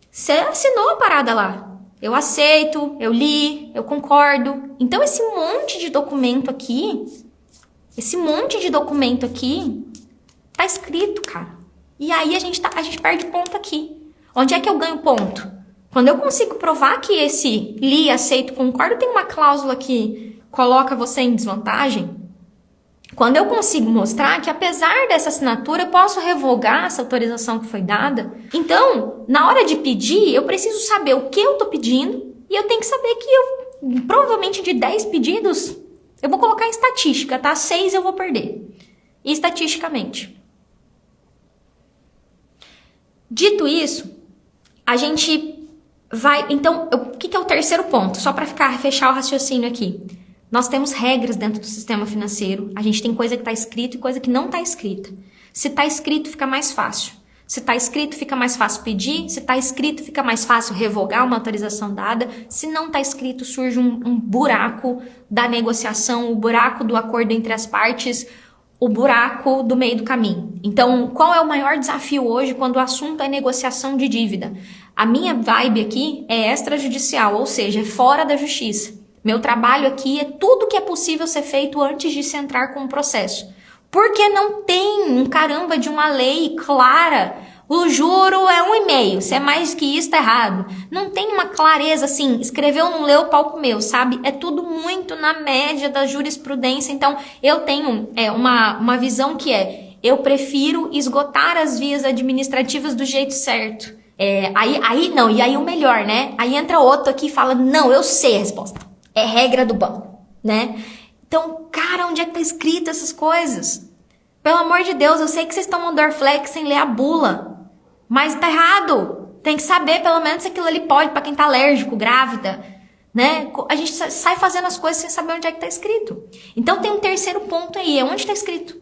Você assinou a parada lá. Eu aceito, eu li, eu concordo. Então esse monte de documento aqui, tá escrito, cara. E aí a gente perde ponto aqui. Onde é que eu ganho ponto? Quando eu consigo provar que esse li, aceito, concordo, tem uma cláusula que coloca você em desvantagem. Quando eu consigo mostrar que, apesar dessa assinatura, eu posso revogar essa autorização que foi dada. Então, na hora de pedir, eu preciso saber o que eu tô pedindo e eu tenho que saber que eu, provavelmente de 10 pedidos, eu vou colocar em estatística, tá? 6 eu vou perder. Estatisticamente. Dito isso, a gente vai... Então, o que é o terceiro ponto? Só para fechar o raciocínio aqui. Nós temos regras dentro do sistema financeiro. A gente tem coisa que está escrita e coisa que não está escrita. Se está escrito, fica mais fácil. Se está escrito, fica mais fácil pedir. Se está escrito, fica mais fácil revogar uma autorização dada. Se não está escrito, surge um buraco da negociação, o buraco do acordo entre as partes, o buraco do meio do caminho. Então, qual é o maior desafio hoje quando o assunto é negociação de dívida? A minha vibe aqui é extrajudicial, ou seja, é fora da justiça. Meu trabalho aqui é tudo que é possível ser feito antes de se entrar com o processo. Porque não tem um caramba de uma lei clara. O juro é 1,5. Se é mais que isso, tá errado. Não tem uma clareza assim, escreveu, não leu, pau comeu, sabe? É tudo muito na média da jurisprudência. Então, eu tenho uma visão que eu prefiro esgotar as vias administrativas do jeito certo. Aí não, e aí o melhor, né? Aí entra outro aqui e fala, não, eu sei a resposta. É regra do banco, né? Então, cara, onde é que tá escrito essas coisas? Pelo amor de Deus, eu sei que vocês tomam Dorflex sem ler a bula. Mas tá errado. Tem que saber, pelo menos, se aquilo ali pode, pra quem tá alérgico, grávida, né? A gente sai fazendo as coisas sem saber onde é que tá escrito. Então, tem um terceiro ponto aí. É onde tá escrito?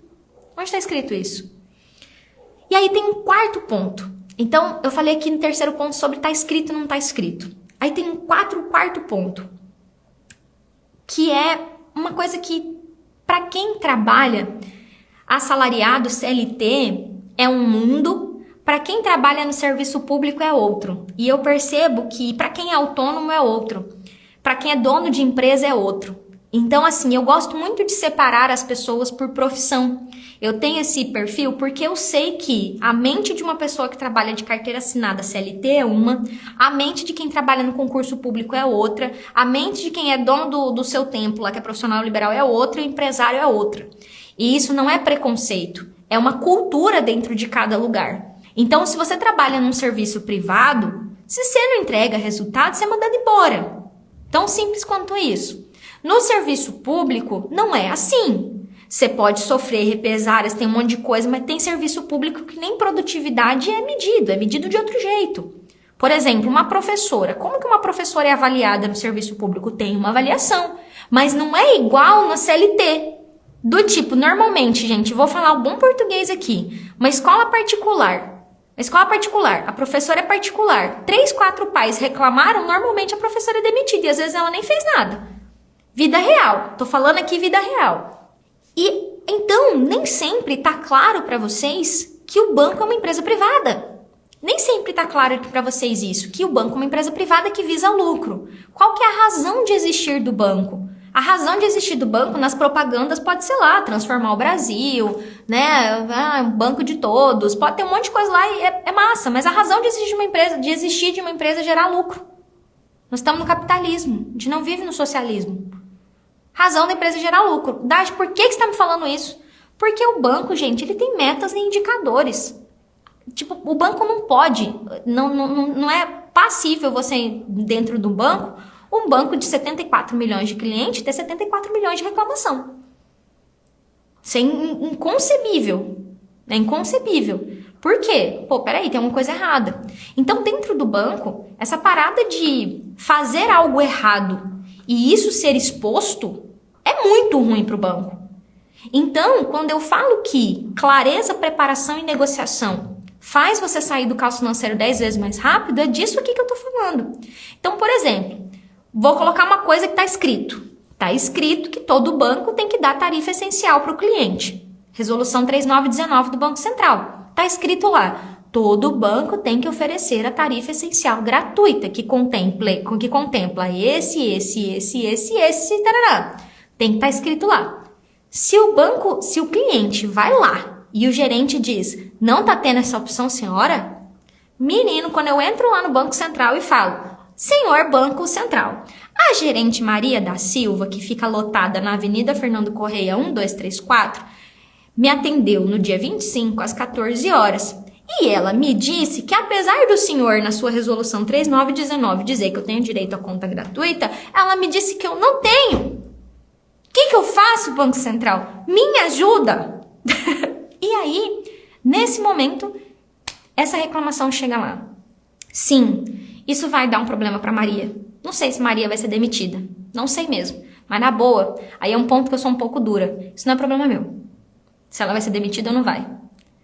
Onde tá escrito isso? E aí tem um quarto ponto. Então, eu falei aqui no terceiro ponto sobre tá escrito e não tá escrito. Aí tem um quarto ponto. Que é uma coisa que, para quem trabalha assalariado, CLT, é um mundo, para quem trabalha no serviço público é outro. E eu percebo que para quem é autônomo é outro, para quem é dono de empresa é outro. Então, assim, eu gosto muito de separar as pessoas por profissão. Eu tenho esse perfil porque eu sei que a mente de uma pessoa que trabalha de carteira assinada CLT é uma, a mente de quem trabalha no concurso público é outra, a mente de quem é dono do seu tempo, lá que é profissional liberal, é outra, e o empresário é outra. E isso não é preconceito, é uma cultura dentro de cada lugar. Então, se você trabalha num serviço privado, se você não entrega resultado, você é mandado embora. Tão simples quanto isso. No serviço público, não é assim. Você pode sofrer represálias, tem um monte de coisa, mas tem serviço público que nem produtividade é medido de outro jeito. Por exemplo, uma professora. Como que uma professora é avaliada no serviço público? Tem uma avaliação, mas não é igual na CLT. Do tipo, normalmente, gente, vou falar o bom português aqui, uma escola particular, a professora é particular, 3, 4 pais reclamaram, normalmente a professora é demitida e às vezes ela nem fez nada. Vida real, tô falando aqui vida real. E então, nem sempre tá claro para vocês que o banco é uma empresa privada. Nem sempre tá claro para vocês isso, que o banco é uma empresa privada que visa lucro. Qual que é a razão de existir do banco? A razão de existir do banco nas propagandas pode ser lá, transformar o Brasil, né? Um banco de todos, pode ter um monte de coisa lá e é massa, mas a razão de existir de uma empresa é gerar lucro. Nós estamos no capitalismo, a gente não vive no socialismo. Razão da empresa é gerar lucro. Dade, por que você está me falando isso? Porque o banco, gente, ele tem metas e indicadores. Tipo, o banco não pode, não é passível você, dentro do banco, um banco de 74 milhões de clientes ter 74 milhões de reclamação. Isso é inconcebível. É inconcebível. Por quê? Pô, peraí, tem uma coisa errada. Então, dentro do banco, essa parada de fazer algo errado e isso ser exposto é muito ruim para o banco. Então, quando eu falo que clareza, preparação e negociação faz você sair do caos financeiro 10 vezes mais rápido, é disso aqui que eu tô falando. Então, por exemplo, vou colocar uma coisa que está escrito. Está escrito que todo banco tem que dar tarifa essencial para o cliente. Resolução 3919 do Banco Central. Tá escrito lá: todo banco tem que oferecer a tarifa essencial gratuita, que contempla esse, tarará. Tem que estar escrito lá. Se o cliente vai lá e o gerente diz: não tá tendo essa opção, senhora? Menino, quando eu entro lá no Banco Central e falo: senhor Banco Central, a gerente Maria da Silva, que fica lotada na Avenida Fernando Correia 1234, me atendeu no dia 25 às 14 horas. E ela me disse que, apesar do senhor, na sua resolução 3919, dizer que eu tenho direito à conta gratuita, ela me disse que eu não tenho. O que eu faço, Banco Central? Me ajuda! E aí, nesse momento, essa reclamação chega lá. Sim, isso vai dar um problema para Maria. Não sei se Maria vai ser demitida. Não sei mesmo. Mas na boa, aí é um ponto que eu sou um pouco dura. Isso não é problema meu. Se ela vai ser demitida ou não vai.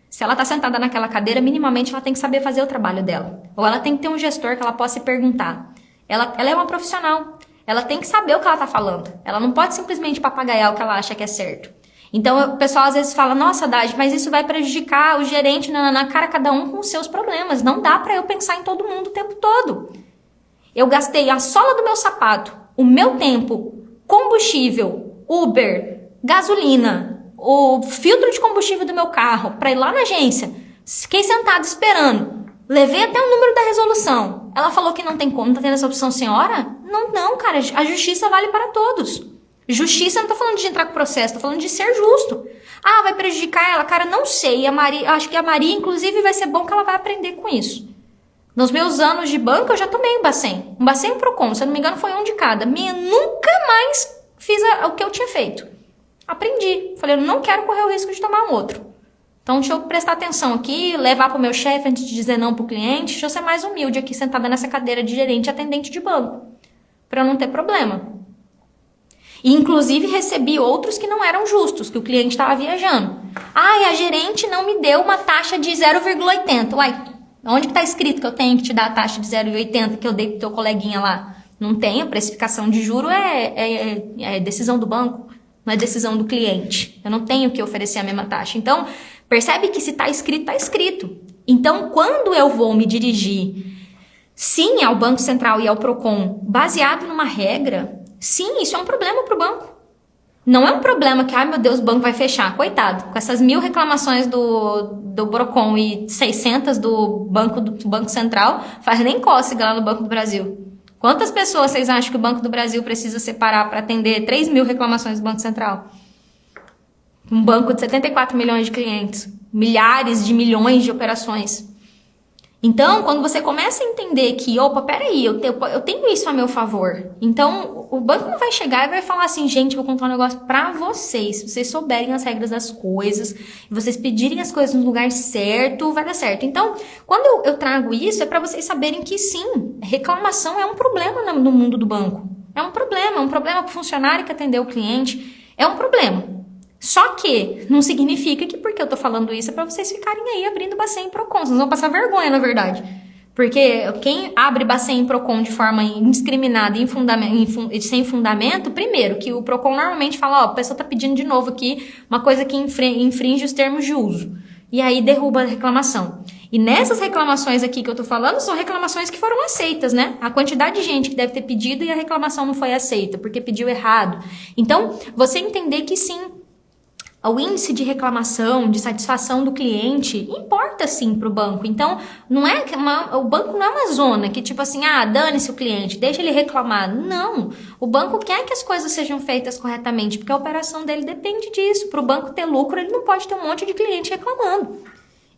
Se ela tá sentada naquela cadeira, minimamente ela tem que saber fazer o trabalho dela. Ou ela tem que ter um gestor que ela possa perguntar. Ela é uma profissional. Ela tem que saber o que ela tá falando. Ela não pode simplesmente papagaiar o que ela acha que é certo. Então, o pessoal às vezes fala: nossa, Dade, mas isso vai prejudicar o gerente na cara, cada um com os seus problemas. Não dá pra eu pensar em todo mundo o tempo todo. Eu gastei a sola do meu sapato, o meu tempo, combustível, Uber, gasolina, o filtro de combustível do meu carro para ir lá na agência. Fiquei sentada esperando. Levei até o número da resolução. Ela falou que não tem como, não tá tendo essa opção, senhora? Não, cara, a justiça vale para todos. Justiça, não tô falando de entrar com processo, tô falando de ser justo. Ah, vai prejudicar ela? Cara, não sei. Acho que a Maria, inclusive, vai ser bom que ela vai aprender com isso. Nos meus anos de banco, eu já tomei um Bacen. Um Bacen e um Procon, se eu não me engano, foi um de cada. Nunca mais fiz o que eu tinha feito. Aprendi. Falei: eu não quero correr o risco de tomar um outro. Então, deixa eu prestar atenção aqui, levar pro meu chefe antes de dizer não pro cliente. Deixa eu ser mais humilde aqui, sentada nessa cadeira de gerente e atendente de banco. Pra eu não ter problema. E, inclusive, recebi outros que não eram justos, que o cliente estava viajando. Ah, e a gerente não me deu uma taxa de 0,80. Uai, onde que tá escrito que eu tenho que te dar a taxa de 0,80 que eu dei pro teu coleguinha lá? Não tem. A precificação de juro é decisão do banco. Não é decisão do cliente. Eu não tenho que oferecer a mesma taxa. Então, percebe que se está escrito, está escrito. Então, quando eu vou me dirigir, sim, ao Banco Central e ao Procon, baseado numa regra, sim, isso é um problema para o banco. Não é um problema que, ai meu Deus, o banco vai fechar. Coitado, com essas 1000 reclamações do Procon e 600 do Banco Central, faz nem cócega lá no Banco do Brasil. Quantas pessoas vocês acham que o Banco do Brasil precisa separar para atender 3.000 reclamações do Banco Central? Um banco de 74 milhões de clientes, milhares de milhões de operações. Então, quando você começa a entender que, opa, peraí, eu tenho isso a meu favor. Então, o banco não vai chegar e vai falar assim: gente, vou contar um negócio pra vocês. Se vocês souberem as regras das coisas, e vocês pedirem as coisas no lugar certo, vai dar certo. Então, quando eu trago isso, é pra vocês saberem que sim, reclamação é um problema no mundo do banco. É um problema pro funcionário que atendeu o cliente. É um problema. Só que não significa que porque eu tô falando isso é pra vocês ficarem aí abrindo Bacen e Procon. Vocês vão passar vergonha, na verdade. Porque quem abre Bacen e Procon de forma indiscriminada e sem fundamento, primeiro, que o Procon normalmente fala: ó, a pessoa tá pedindo de novo aqui uma coisa que infringe os termos de uso. E aí derruba a reclamação. E nessas reclamações aqui que eu tô falando, são reclamações que foram aceitas, né? A quantidade de gente que deve ter pedido e a reclamação não foi aceita, porque pediu errado. Então, você entender que sim, o índice de reclamação, de satisfação do cliente, importa sim para o banco. Então, o banco não é uma zona que tipo assim, dane-se o cliente, deixa ele reclamar. Não, o banco quer que as coisas sejam feitas corretamente, porque a operação dele depende disso. Para o banco ter lucro, ele não pode ter um monte de cliente reclamando.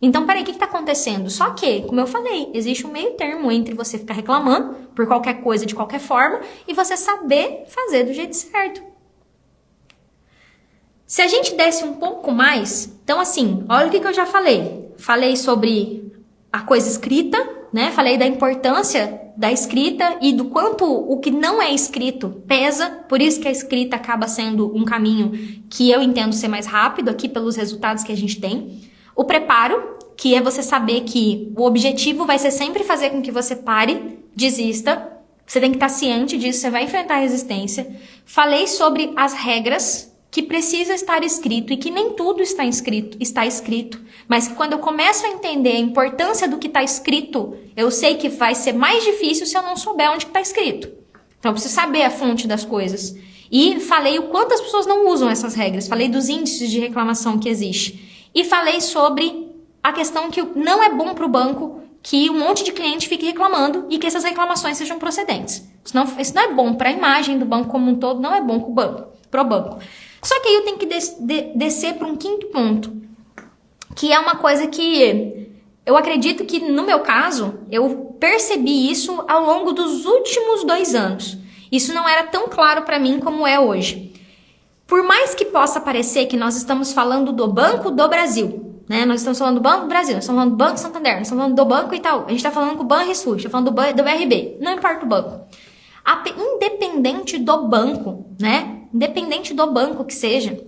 Então, peraí, o que está acontecendo? Só que, como eu falei, existe um meio termo entre você ficar reclamando por qualquer coisa, de qualquer forma, e você saber fazer do jeito certo. Se a gente desse um pouco mais, então assim, olha o que eu já falei. Falei sobre a coisa escrita, né? Falei da importância da escrita e do quanto o que não é escrito pesa. Por isso que a escrita acaba sendo um caminho que eu entendo ser mais rápido aqui pelos resultados que a gente tem. O preparo, que é você saber que o objetivo vai ser sempre fazer com que você pare, desista. Você tem que estar ciente disso, você vai enfrentar a resistência. Falei sobre as regras, que precisa estar escrito e que nem tudo está escrito, mas que quando eu começo a entender a importância do que está escrito, eu sei que vai ser mais difícil se eu não souber onde está escrito. Então eu preciso saber a fonte das coisas. E falei o quanto as pessoas não usam essas regras, falei dos índices de reclamação que existe e falei sobre a questão que não é bom para o banco que um monte de cliente fique reclamando e que essas reclamações sejam procedentes. Isso não é bom para a imagem do banco como um todo, não é bom para o banco. Só que aí eu tenho que descer para um quinto ponto, que é uma coisa que eu acredito que, no meu caso, eu percebi isso ao longo dos últimos 2 anos. Isso não era tão claro para mim como é hoje. Por mais que possa parecer que nós estamos falando do Banco do Brasil, né? Nós estamos falando do Banco do Brasil, nós estamos falando do Banco Santander, nós estamos falando do Banco Itaú, a gente está falando com o Banrisul, a gente está falando do BRB, não importa o banco. Independente do banco, né? Independente do banco que seja,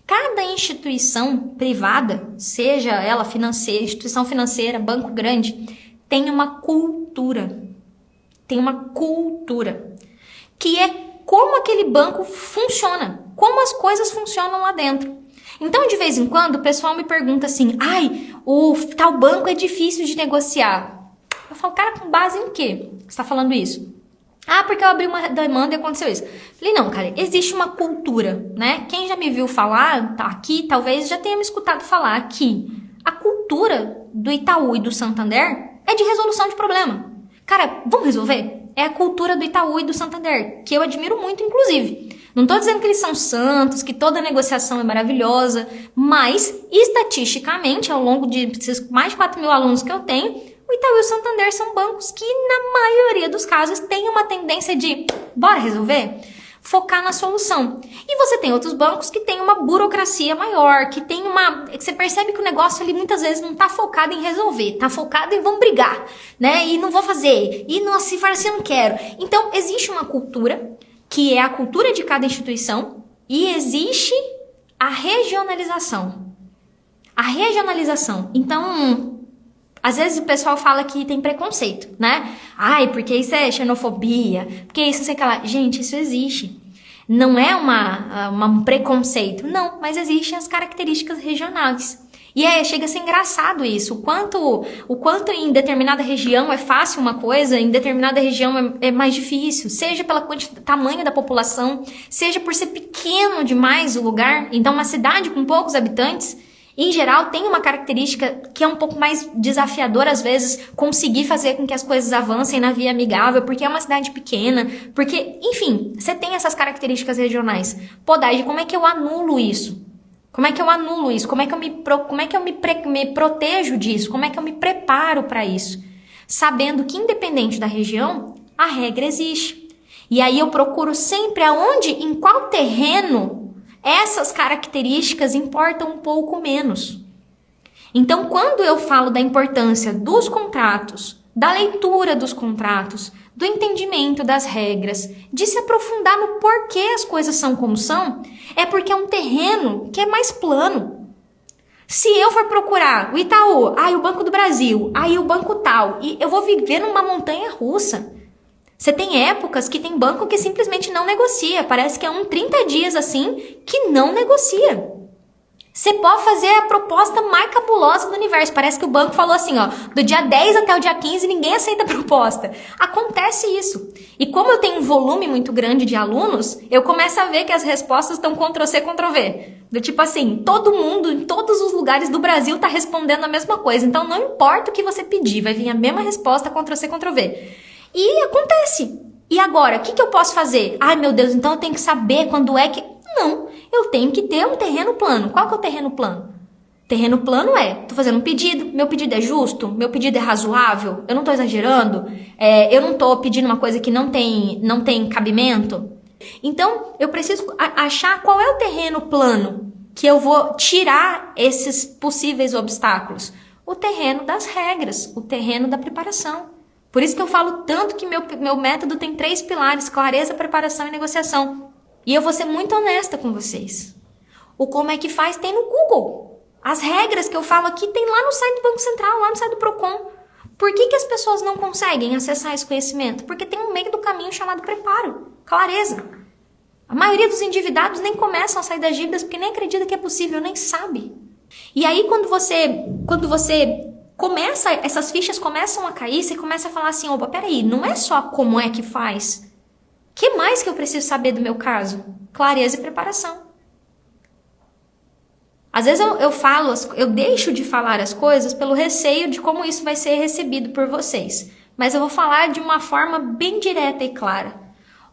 cada instituição privada, seja ela financeira, instituição financeira, banco grande, tem uma cultura. Tem uma cultura. Que é como aquele banco funciona. Como as coisas funcionam lá dentro. Então, de vez em quando, o pessoal me pergunta assim, o tal banco é difícil de negociar. Eu falo, cara, com base em quê você está falando isso? Porque eu abri uma demanda e aconteceu isso. Falei, não, cara, existe uma cultura, né? Quem já me viu falar aqui, talvez já tenha me escutado falar que a cultura do Itaú e do Santander é de resolução de problema. Cara, vamos resolver? É a cultura do Itaú e do Santander, que eu admiro muito, inclusive. Não estou dizendo que eles são santos, que toda negociação é maravilhosa, mas, estatisticamente, ao longo de mais de 4 mil alunos que eu tenho, o Itaú e o Santander são bancos que, na maioria dos casos, têm uma tendência de, bora resolver? Focar na solução. E você tem outros bancos que têm uma burocracia maior, que tem você percebe que o negócio ali muitas vezes não está focado em resolver, está focado em vamos brigar, né? E não vou fazer, e nossa, se for assim eu não quero. Então, existe uma cultura, que é a cultura de cada instituição, e existe a regionalização. A regionalização. Então, às vezes o pessoal fala que tem preconceito, né? Porque isso é xenofobia, porque isso, sei lá. Gente, isso existe. Não é um preconceito, não, mas existem as características regionais. E chega a ser engraçado isso, o quanto em determinada região é fácil uma coisa, em determinada região é mais difícil, seja pelo tamanho da população, seja por ser pequeno demais o lugar. Então, uma cidade com poucos habitantes, em geral, tem uma característica que é um pouco mais desafiadora, às vezes, conseguir fazer com que as coisas avancem na via amigável, porque é uma cidade pequena, porque, enfim, você tem essas características regionais. Daí, como é que eu anulo isso? Como é que eu anulo isso? Como é que eu me protejo disso? Como é que eu me preparo para isso? Sabendo que, independente da região, a regra existe. E aí eu procuro sempre em qual terreno essas características importam um pouco menos. Então, quando eu falo da importância dos contratos, da leitura dos contratos, do entendimento das regras, de se aprofundar no porquê as coisas são como são, é porque é um terreno que é mais plano. Se eu for procurar o Itaú, o Banco do Brasil, o banco tal, e eu vou viver numa montanha russa. Você tem épocas que tem banco que simplesmente não negocia. Parece que é 30 dias assim que não negocia. Você pode fazer a proposta mais cabulosa do universo. Parece que o banco falou assim, do dia 10 até o dia 15 ninguém aceita a proposta. Acontece isso. E como eu tenho um volume muito grande de alunos, eu começo a ver que as respostas estão Ctrl+C, Ctrl+V. Do tipo assim, todo mundo, em todos os lugares do Brasil, está respondendo a mesma coisa. Então, não importa o que você pedir, vai vir a mesma resposta Ctrl+C, Ctrl+V. E acontece. E agora, o que eu posso fazer? Meu Deus, então eu tenho que saber quando é que... Não, eu tenho que ter um terreno plano. Qual que é o terreno plano? Terreno plano tô fazendo um pedido, meu pedido é justo, meu pedido é razoável, eu não tô exagerando, eu não tô pedindo uma coisa que não tem cabimento. Então, eu preciso achar qual é o terreno plano que eu vou tirar esses possíveis obstáculos. O terreno das regras, o terreno da preparação. Por isso que eu falo tanto que meu método tem 3 pilares, clareza, preparação e negociação. E eu vou ser muito honesta com vocês. O como é que faz tem no Google. As regras que eu falo aqui tem lá no site do Banco Central, lá no site do Procon. Por que as pessoas não conseguem acessar esse conhecimento? Porque tem um meio do caminho chamado preparo, clareza. A maioria dos endividados nem começam a sair das dívidas porque nem acredita que é possível, nem sabe. E aí quando você começa, essas fichas começam a cair, você começa a falar assim, opa, peraí, não é só como é que faz. O que mais que eu preciso saber do meu caso? Clareza e preparação. Às vezes eu deixo de falar as coisas pelo receio de como isso vai ser recebido por vocês. Mas eu vou falar de uma forma bem direta e clara.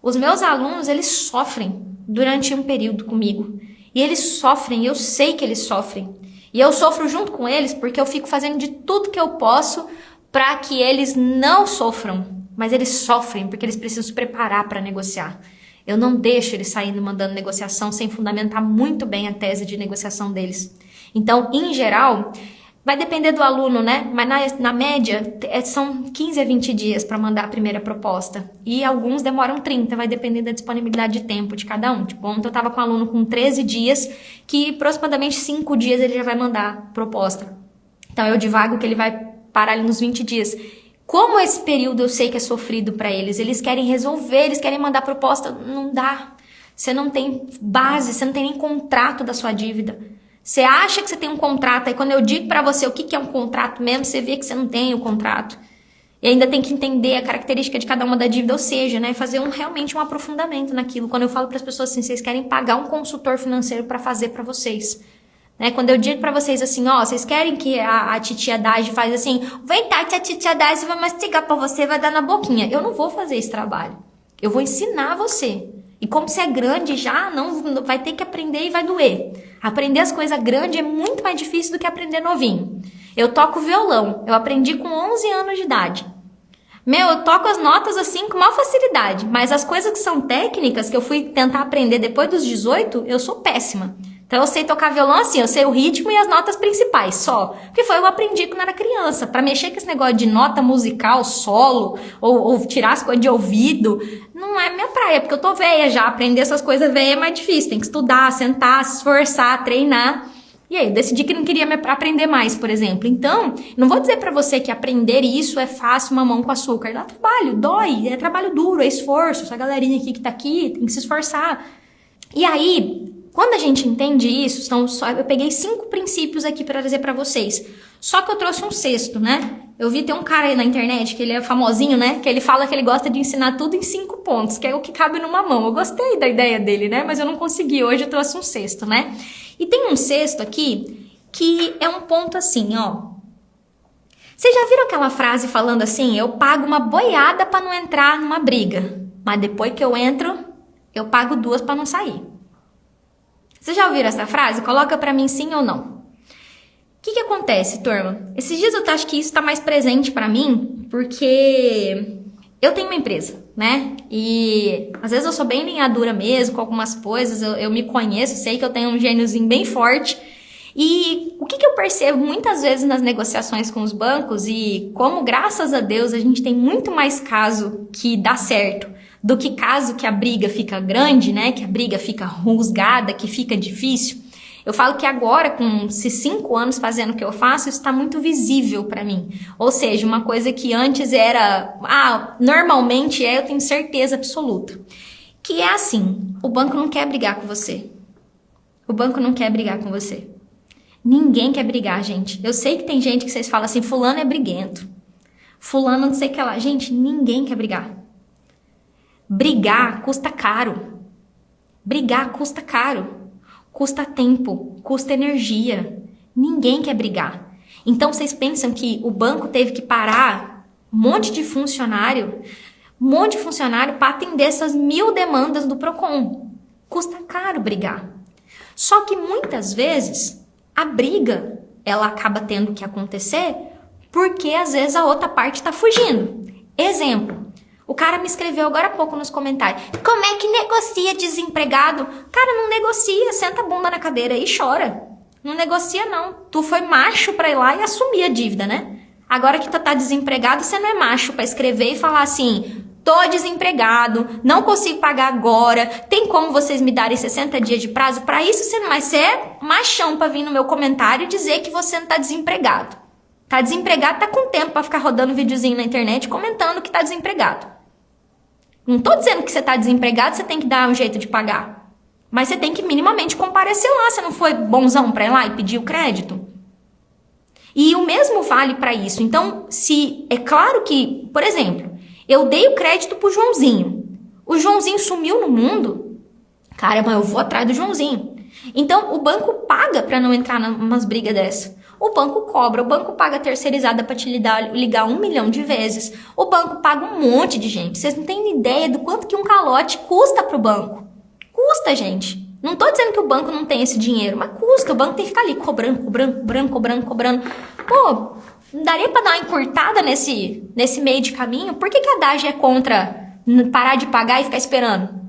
Os meus alunos, eles sofrem durante um período comigo. E eles sofrem, eu sei que eles sofrem. E eu sofro junto com eles porque eu fico fazendo de tudo que eu posso para que eles não sofram. Mas eles sofrem porque eles precisam se preparar para negociar. Eu não deixo eles saindo mandando negociação sem fundamentar muito bem a tese de negociação deles. Então, em geral, vai depender do aluno, né? Mas na média, são 15 a 20 dias para mandar a primeira proposta. E alguns demoram 30, vai depender da disponibilidade de tempo de cada um. Tipo, ontem eu estava com um aluno com 13 dias, que aproximadamente 5 dias ele já vai mandar a proposta. Então, eu divago que ele vai parar ali nos 20 dias. Como esse período eu sei que é sofrido para eles, eles querem resolver, eles querem mandar proposta, não dá. Você não tem base, você não tem nem contrato da sua dívida. Você acha que você tem um contrato, aí quando eu digo para você o que é um contrato mesmo, você vê que você não tem o contrato. E ainda tem que entender a característica de cada uma da dívida, ou seja, né, fazer realmente um aprofundamento naquilo. Quando eu falo para as pessoas assim, vocês querem pagar um consultor financeiro para fazer para vocês. Né? Quando eu digo pra vocês assim, ó, vocês querem que a titia Dage faz assim, vem Tati, a titia Dage vai mastigar pra você, vai dar na boquinha. Eu não vou fazer esse trabalho. Eu vou ensinar você. E como você é grande já, não vai ter que aprender e vai doer. Aprender as coisas grandes é muito mais difícil do que aprender novinho. Eu toco violão, eu aprendi com 11 anos de idade. Eu toco as notas assim com maior facilidade, mas as coisas que são técnicas, que eu fui tentar aprender depois dos 18, eu sou péssima. Então eu sei tocar violão assim, eu sei o ritmo e as notas principais, só. Porque foi o que eu aprendi quando era criança. Pra mexer com esse negócio de nota musical, solo, ou tirar as coisas de ouvido, não é minha praia, porque eu tô velha já. Aprender essas coisas velha é mais difícil. Tem que estudar, sentar, se esforçar, treinar. E aí, eu decidi que não queria aprender mais, por exemplo. Então, não vou dizer pra você que aprender isso é fácil, mamão com açúcar. Dá trabalho, dói, é trabalho duro, é esforço. Essa galerinha aqui que tá aqui tem que se esforçar. E aí, quando a gente entende isso, eu peguei 5 princípios aqui para trazer para vocês. Só que eu trouxe um sexto, né? Eu vi, tem um cara aí na internet, que ele é famosinho, né? Que ele fala que ele gosta de ensinar tudo em 5 pontos, que é o que cabe numa mão. Eu gostei da ideia dele, né? Mas eu não consegui. Hoje eu trouxe um sexto, né? E tem um sexto aqui, que é um ponto assim, ó. Vocês já viram aquela frase falando assim, eu pago uma boiada para não entrar numa briga, mas depois que eu entro, eu pago 2 para não sair. Vocês já ouviram essa frase? Coloca pra mim sim ou não. O que acontece, turma? Esses dias eu acho que isso tá mais presente pra mim, porque eu tenho uma empresa, né? E às vezes eu sou bem linha dura mesmo com algumas coisas, eu me conheço, sei que eu tenho um gêniozinho bem forte. E o que eu percebo muitas vezes nas negociações com os bancos, e como graças a Deus a gente tem muito mais caso que dá certo, do que caso que a briga fica grande, né? Que a briga fica rusgada, que fica difícil. Eu falo que agora, com esses 5 anos fazendo o que eu faço, isso está muito visível para mim. Ou seja, uma coisa que antes era, normalmente eu tenho certeza absoluta. Que é assim, o banco não quer brigar com você. O banco não quer brigar com você. Ninguém quer brigar, gente. Eu sei que tem gente que vocês falam assim, fulano é briguento. Fulano não sei o que lá. Gente, ninguém quer brigar. Brigar custa caro. Brigar custa caro. Custa tempo, custa energia. Ninguém quer brigar. Então vocês pensam que o banco teve que parar um monte de funcionário para atender essas 1000 demandas do Procon. Custa caro brigar. Só que muitas vezes a briga ela acaba tendo que acontecer porque às vezes a outra parte está fugindo. Exemplo. O cara me escreveu agora há pouco nos comentários. Como é que negocia desempregado? Cara, não negocia. Senta a bunda na cadeira e chora. Não negocia, não. Tu foi macho pra ir lá e assumir a dívida, né? Agora que tu tá desempregado, você não é macho pra escrever e falar assim, tô desempregado, não consigo pagar agora, tem como vocês me darem 60 dias de prazo? Pra isso, você é machão pra vir no meu comentário e dizer que você não tá desempregado. Tá desempregado, tá com tempo pra ficar rodando videozinho na internet comentando que tá desempregado. Não tô dizendo que você tá desempregado, você tem que dar um jeito de pagar. Mas você tem que minimamente comparecer lá, você não foi bonzão pra ir lá e pedir o crédito. E o mesmo vale para isso. Então, se é claro que, por exemplo, eu dei o crédito pro Joãozinho. O Joãozinho sumiu no mundo. Cara, mas eu vou atrás do Joãozinho. Então, o banco paga para não entrar numas brigas dessa. O banco cobra, o banco paga terceirizada para te ligar 1 milhão de vezes. O banco paga um monte de gente. Vocês não têm ideia do quanto que um calote custa pro banco. Custa, gente. Não tô dizendo que o banco não tem esse dinheiro, mas custa. O banco tem que ficar ali cobrando. Pô, não daria pra dar uma encurtada nesse meio de caminho? Por que a DAGE é contra parar de pagar e ficar esperando?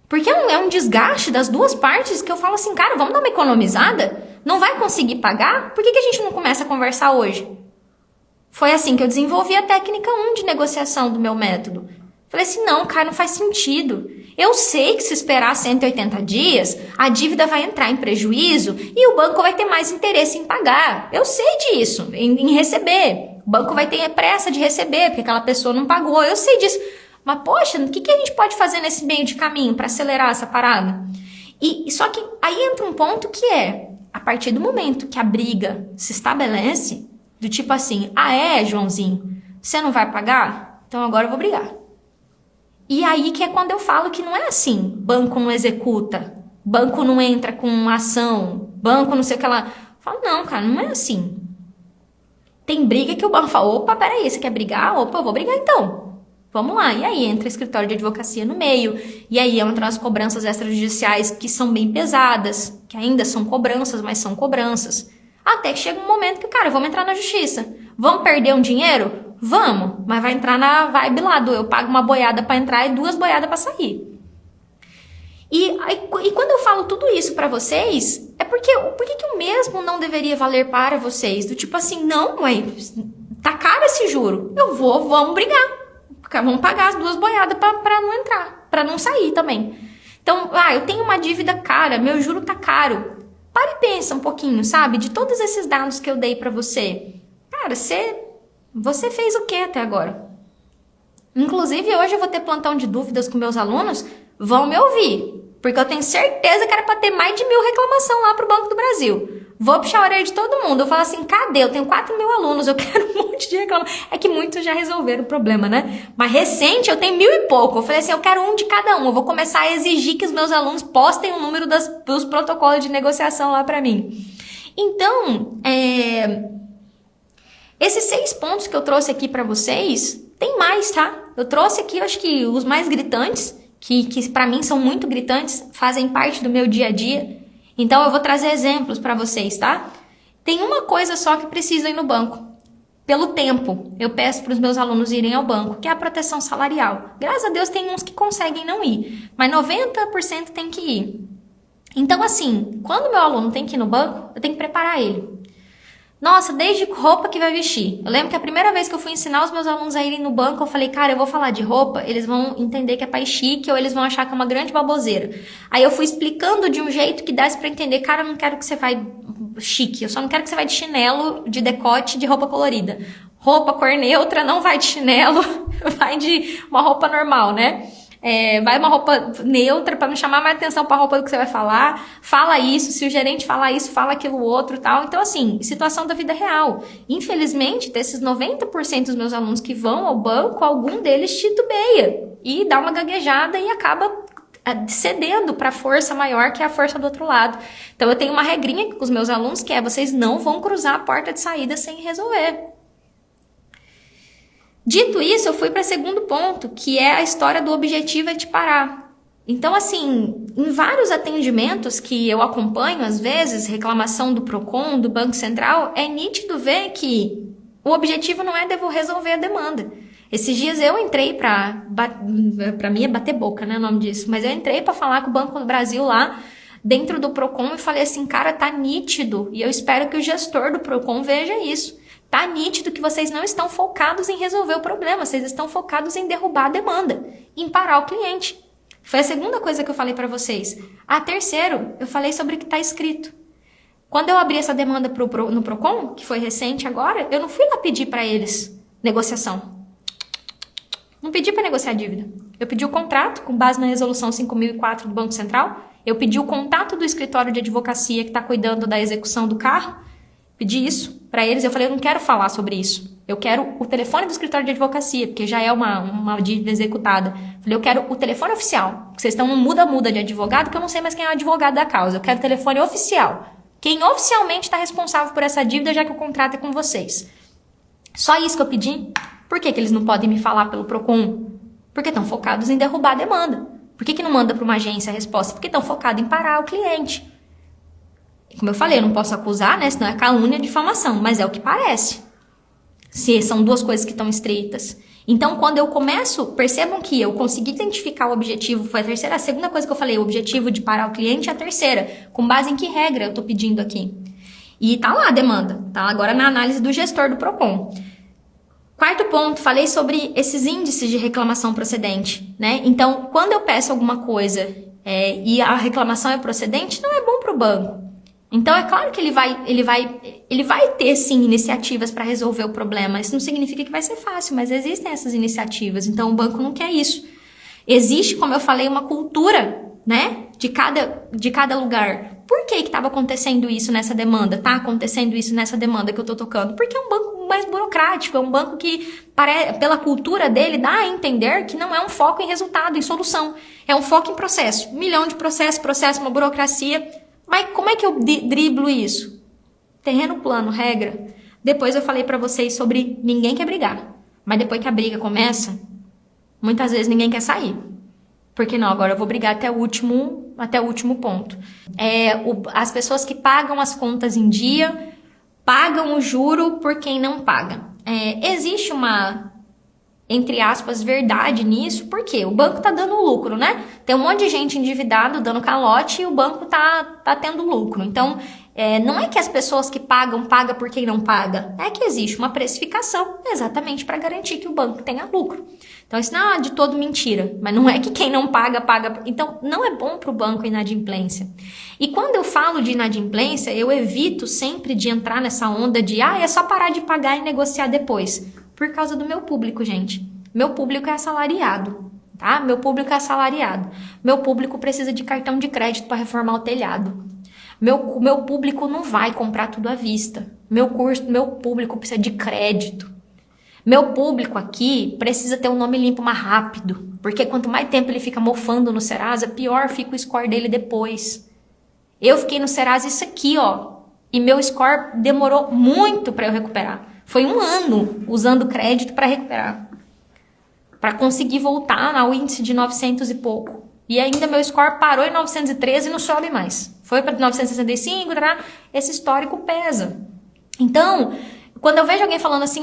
Porque é um desgaste das duas partes que eu falo assim, cara, vamos dar uma economizada? Não vai conseguir pagar? Por que a gente não começa a conversar hoje? Foi assim que eu desenvolvi a técnica 1 de negociação do meu método. Falei assim, não, cara, não faz sentido. Eu sei que se esperar 180 dias, a dívida vai entrar em prejuízo e o banco vai ter mais interesse em pagar. Eu sei disso, em receber. O banco vai ter pressa de receber, porque aquela pessoa não pagou. Eu sei disso. Mas, poxa, o que a gente pode fazer nesse meio de caminho para acelerar essa parada? E só que aí entra um ponto que é, a partir do momento que a briga se estabelece, do tipo assim, Joãozinho, você não vai pagar? Então agora eu vou brigar. E aí que é quando eu falo que não é assim, banco não executa, banco não entra com ação, banco não sei o que lá. Eu falo, não, cara, não é assim. Tem briga que o banco fala, opa, peraí, você quer brigar? Opa, eu vou brigar então. Vamos lá. E aí entra escritório de advocacia no meio, e aí entram as cobranças extrajudiciais que são bem pesadas, que ainda são cobranças, mas são cobranças. Até que chega um momento que, cara, vamos entrar na justiça. Vamos perder um dinheiro? Vamos, mas vai entrar na vibe lá do eu pago uma boiada para entrar e 2 boiadas para sair. E quando eu falo tudo isso para vocês, é porque por que o mesmo não deveria valer para vocês? Do tipo assim, não, mãe, tá caro esse juro. Vamos brigar. Vamos pagar as 2 boiadas para não entrar, para não sair também. Então, eu tenho uma dívida cara, meu juro tá caro. Para e pensa um pouquinho, sabe? De todos esses dados que eu dei para você. Cara, você fez o que até agora? Inclusive, hoje eu vou ter plantão de dúvidas com meus alunos. Vão me ouvir. Porque eu tenho certeza que era para ter mais de 1000 reclamação lá pro Banco do Brasil. Vou puxar a orelha de todo mundo. Eu falo assim, cadê? Eu tenho 4.000 alunos, eu quero um monte de reclamação. É que muitos já resolveram o problema, né? Mas recente eu tenho 1000 e pouco. Eu falei assim, eu quero um de cada um. Eu vou começar a exigir que os meus alunos postem o número dos protocolos de negociação lá para mim. Então, esses 6 pontos que eu trouxe aqui para vocês, tem mais, tá? Eu trouxe aqui, acho que os mais gritantes, que para mim são muito gritantes, fazem parte do meu dia a dia. Então eu vou trazer exemplos para vocês, tá? Tem uma coisa só que precisa ir no banco. Pelo tempo, eu peço para os meus alunos irem ao banco, que é a proteção salarial. Graças a Deus tem uns que conseguem não ir, mas 90% tem que ir. Então assim, quando meu aluno tem que ir no banco, eu tenho que preparar ele. Nossa, desde roupa que vai vestir. Eu lembro que a primeira vez que eu fui ensinar os meus alunos a irem no banco, eu falei, cara, eu vou falar de roupa, eles vão entender que é pai chique ou eles vão achar que é uma grande baboseira. Aí eu fui explicando de um jeito que desse pra entender, cara, eu não quero que você vai chique, eu só não quero que você vai de chinelo, de decote, de roupa colorida. Roupa cor neutra, não vai de chinelo, vai de uma roupa normal, né? Vai uma roupa neutra para não chamar mais atenção para a roupa do que você vai falar. Fala isso, se o gerente falar isso, fala aquilo outro, tal. Então, assim, situação da vida real. Infelizmente, desses 90% dos meus alunos que vão ao banco, algum deles titubeia e dá uma gaguejada e acaba cedendo para a força maior, que é a força do outro lado. Então, eu tenho uma regrinha com os meus alunos, que é vocês não vão cruzar a porta de saída sem resolver. Dito isso, eu fui para o segundo ponto, que é a história do objetivo é te parar. Então, assim, em vários atendimentos que eu acompanho, às vezes, reclamação do Procon, do Banco Central, é nítido ver que o objetivo não é resolver a demanda. Esses dias eu entrei para mim é bater boca, né, o nome disso, mas eu entrei para falar com o Banco do Brasil lá, dentro do Procon, e falei assim, cara, tá nítido, e eu espero que o gestor do Procon veja isso. Tá nítido que vocês não estão focados em resolver o problema, vocês estão focados em derrubar a demanda, em parar o cliente. Foi a segunda coisa que eu falei para vocês. A terceiro, eu falei sobre o que está escrito. Quando eu abri essa demanda no Procon, que foi recente agora, eu não fui lá pedir para eles negociação. Não pedi para negociar a dívida. Eu pedi o contrato com base na resolução 5004 do Banco Central. Eu pedi o contato do escritório de advocacia que está cuidando da execução do carro. Pedi isso para eles. Eu falei, eu não quero falar sobre isso. Eu quero o telefone do escritório de advocacia, porque já é uma dívida executada. Eu falei, eu quero o telefone oficial. Porque vocês estão no muda-muda de advogado, que eu não sei mais quem é o advogado da causa. Eu quero o telefone oficial. Quem oficialmente está responsável por essa dívida, já que o contrato é com vocês. Só isso que eu pedi. Por que eles não podem me falar pelo PROCON? Porque estão focados em derrubar a demanda. Por que não manda para uma agência a resposta? Porque estão focados em parar o cliente. Como eu falei, eu não posso acusar, né? Senão é calúnia e difamação, mas é o que parece. Se são duas coisas que estão estreitas. Então, quando eu começo, percebam que eu consegui identificar o objetivo, foi a terceira, a segunda coisa que eu falei, o objetivo de parar o cliente é a terceira. Com base em que regra eu estou pedindo aqui? E tá lá a demanda, tá? Agora na análise do gestor do PROCON. Quarto ponto, falei sobre esses índices de reclamação procedente, né? Então, quando eu peço alguma coisa e a reclamação é procedente, não é bom para o banco. Então, é claro que ele vai ter, sim, iniciativas para resolver o problema. Isso não significa que vai ser fácil, mas existem essas iniciativas. Então, o banco não quer isso. Existe, como eu falei, uma cultura, né, de cada lugar. Por que estava acontecendo isso nessa demanda? Tá acontecendo isso nessa demanda que eu estou tocando? Porque é um banco mais burocrático, é um banco que, pela cultura dele, dá a entender que não é um foco em resultado, em solução. É um foco em processo. 1 milhão de processo, uma burocracia. Mas como é que eu driblo isso? Terreno plano, regra. Depois eu falei pra vocês sobre ninguém quer brigar. Mas depois que a briga começa, muitas vezes ninguém quer sair. Porque não, agora eu vou brigar até o último ponto. As pessoas que pagam as contas em dia, pagam o juro por quem não paga. Existe uma, entre aspas, verdade nisso, porque o banco tá dando lucro, né? Tem um monte de gente endividado dando calote e o banco tá tendo lucro. Então, não é que as pessoas que pagam por quem não paga. É que existe uma precificação exatamente para garantir que o banco tenha lucro. Então, isso não é de todo mentira. Mas não é que quem não paga. Então, não é bom para o banco a inadimplência. E quando eu falo de inadimplência, eu evito sempre de entrar nessa onda de é só parar de pagar e negociar depois. Por causa do meu público, gente. Meu público é assalariado, tá? Meu público é assalariado. Meu público precisa de cartão de crédito para reformar o telhado. Meu público não vai comprar tudo à vista. Meu público precisa de crédito. Meu público aqui precisa ter um nome limpo mais rápido. Porque quanto mais tempo ele fica mofando no Serasa, pior fica o score dele depois. Eu fiquei no Serasa isso aqui, ó. E meu score demorou muito para eu recuperar. Foi 1 ano usando crédito para recuperar. Para conseguir voltar ao índice de 900 e pouco. E ainda meu score parou em 913 e não sobe mais. Foi para 965, esse histórico pesa. Então, quando eu vejo alguém falando assim,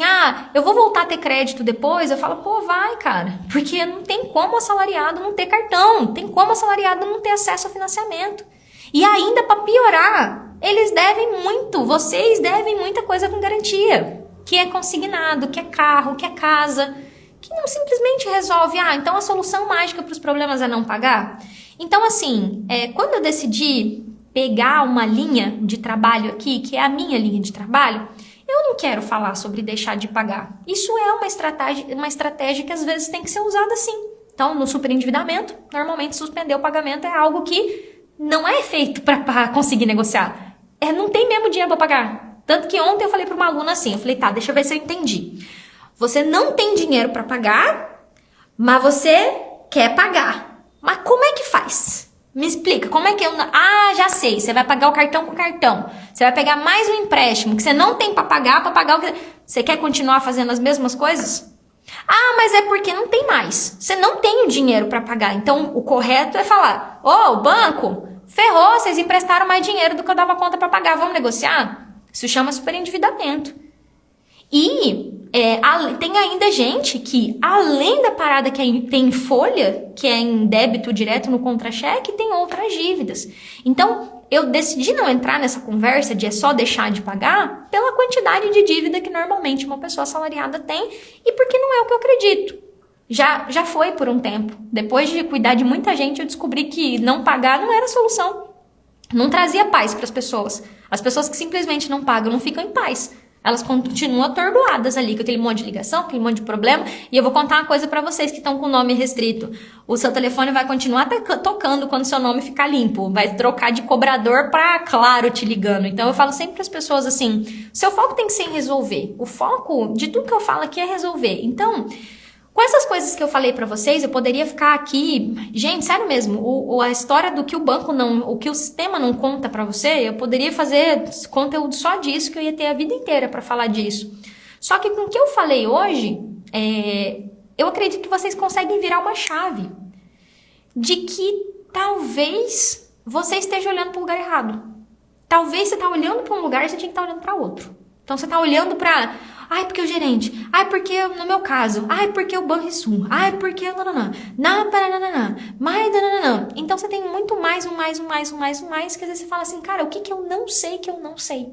eu vou voltar a ter crédito depois, eu falo, pô, vai, cara. Porque não tem como o assalariado não ter cartão. Não tem como o assalariado não ter acesso ao financiamento. E ainda, para piorar, eles devem muito. Vocês devem muita coisa com garantia. Que é consignado, que é carro, que é casa, que não simplesmente resolve, então a solução mágica para os problemas é não pagar. Então, assim, quando eu decidi pegar uma linha de trabalho aqui, que é a minha linha de trabalho, eu não quero falar sobre deixar de pagar. Isso é uma estratégia que às vezes tem que ser usada assim. Então, no superendividamento, normalmente suspender o pagamento é algo que não é feito para conseguir negociar. Não tem mesmo dinheiro para pagar. Tanto que ontem eu falei para uma aluna assim, eu falei, tá, deixa eu ver se eu entendi. Você não tem dinheiro para pagar, mas você quer pagar. Mas como é que faz? Me explica, como é que eu... já sei, você vai pagar o cartão com cartão. Você vai pegar mais um empréstimo que você não tem para pagar o que... Você quer continuar fazendo as mesmas coisas? Mas é porque não tem mais. Você não tem o dinheiro para pagar. Então, o correto é falar, o banco, ferrou, vocês emprestaram mais dinheiro do que eu dava conta para pagar, vamos negociar? Isso chama superendividamento. E tem ainda gente que, além da parada que tem em folha, que é em débito direto no contra-cheque, tem outras dívidas. Então, eu decidi não entrar nessa conversa de só deixar de pagar pela quantidade de dívida que normalmente uma pessoa assalariada tem e porque não é o que eu acredito. Já foi por um tempo. Depois de cuidar de muita gente, eu descobri que não pagar não era solução. Não trazia paz para as pessoas. As pessoas que simplesmente não pagam não ficam em paz. Elas continuam atordoadas ali, com aquele monte de ligação, aquele monte de problema. E eu vou contar uma coisa pra vocês que estão com o nome restrito. O seu telefone vai continuar tocando quando seu nome ficar limpo. Vai trocar de cobrador pra Claro te ligando. Então eu falo sempre pras pessoas assim, seu foco tem que ser em resolver. O foco de tudo que eu falo aqui é resolver. Então, com essas coisas que eu falei pra vocês, eu poderia ficar aqui... Gente, sério mesmo, a história do que o banco não... O que o sistema não conta pra você, eu poderia fazer conteúdo só disso, que eu ia ter a vida inteira pra falar disso. Só que com o que eu falei hoje, eu acredito que vocês conseguem virar uma chave de que talvez você esteja olhando pro lugar errado. Talvez você tá olhando pra um lugar e você tinha que estar olhando pra outro. Então você tá olhando pra... Ai, porque o gerente. Ai, porque no meu caso. Ai, porque o Banrisul. Ai, porque... Então você tem muito mais, que às vezes você fala assim, cara, o que eu não sei que eu não sei?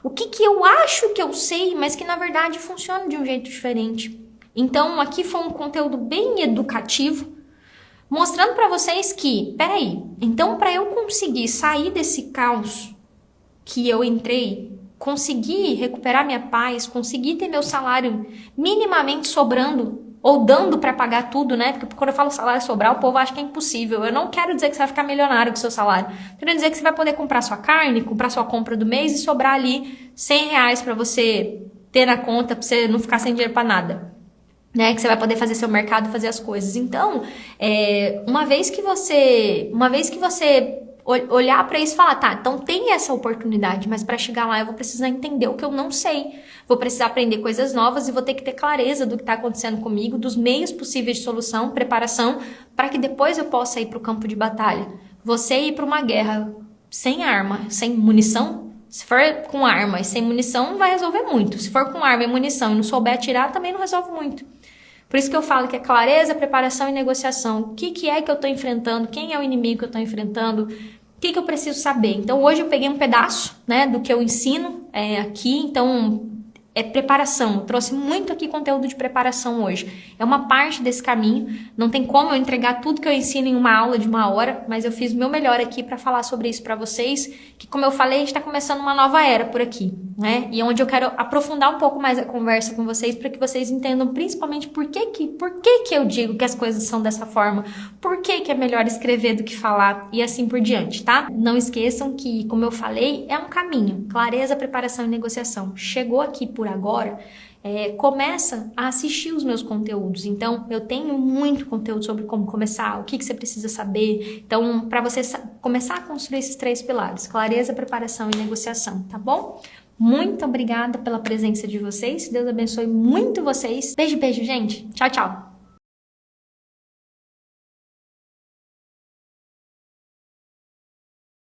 O que eu acho que eu sei, mas que na verdade funciona de um jeito diferente? Então aqui foi um conteúdo bem educativo, mostrando pra vocês que, peraí, então pra eu conseguir sair desse caos que eu entrei, conseguir recuperar minha paz, conseguir ter meu salário minimamente sobrando, ou dando pra pagar tudo, né? Porque quando eu falo salário sobrar, o povo acha que é impossível. Eu não quero dizer que você vai ficar milionário com seu salário. Quero dizer que você vai poder comprar sua carne, comprar sua compra do mês e sobrar ali R$100 pra você ter na conta, pra você não ficar sem dinheiro pra nada. Né, que você vai poder fazer seu mercado, fazer as coisas. Então, uma vez que você olhar para isso e falar, tá, então tem essa oportunidade, mas para chegar lá eu vou precisar entender o que eu não sei. Vou precisar aprender coisas novas e vou ter que ter clareza do que está acontecendo comigo, dos meios possíveis de solução, preparação, para que depois eu possa ir para o campo de batalha. Você ir para uma guerra sem arma, sem munição, se for com arma e sem munição, não vai resolver muito. Se for com arma e munição e não souber atirar, também não resolve muito. Por isso que eu falo que é clareza, preparação e negociação. O que é que eu estou enfrentando? Quem é o inimigo que eu estou enfrentando? O que eu preciso saber? Então, hoje eu peguei um pedaço, né, do que eu ensino aqui. Então, é preparação. Eu trouxe muito aqui conteúdo de preparação hoje. É uma parte desse caminho. Não tem como eu entregar tudo que eu ensino em uma aula de 1 hora, mas eu fiz o meu melhor aqui para falar sobre isso para vocês, que, como eu falei, a gente está começando uma nova era por aqui, né? E onde eu quero aprofundar um pouco mais a conversa com vocês, para que vocês entendam principalmente por que eu digo que as coisas são dessa forma, por que é melhor escrever do que falar e assim por diante, tá? Não esqueçam que, como eu falei, é um caminho. Clareza, preparação e negociação. Chegou aqui por agora, começa a assistir os meus conteúdos. Então, eu tenho muito conteúdo sobre como começar, o que você precisa saber. Então, para você começar a construir esses 3 pilares, clareza, preparação e negociação, tá bom? Muito obrigada pela presença de vocês. Deus abençoe muito vocês. Beijo, beijo, gente. Tchau, tchau.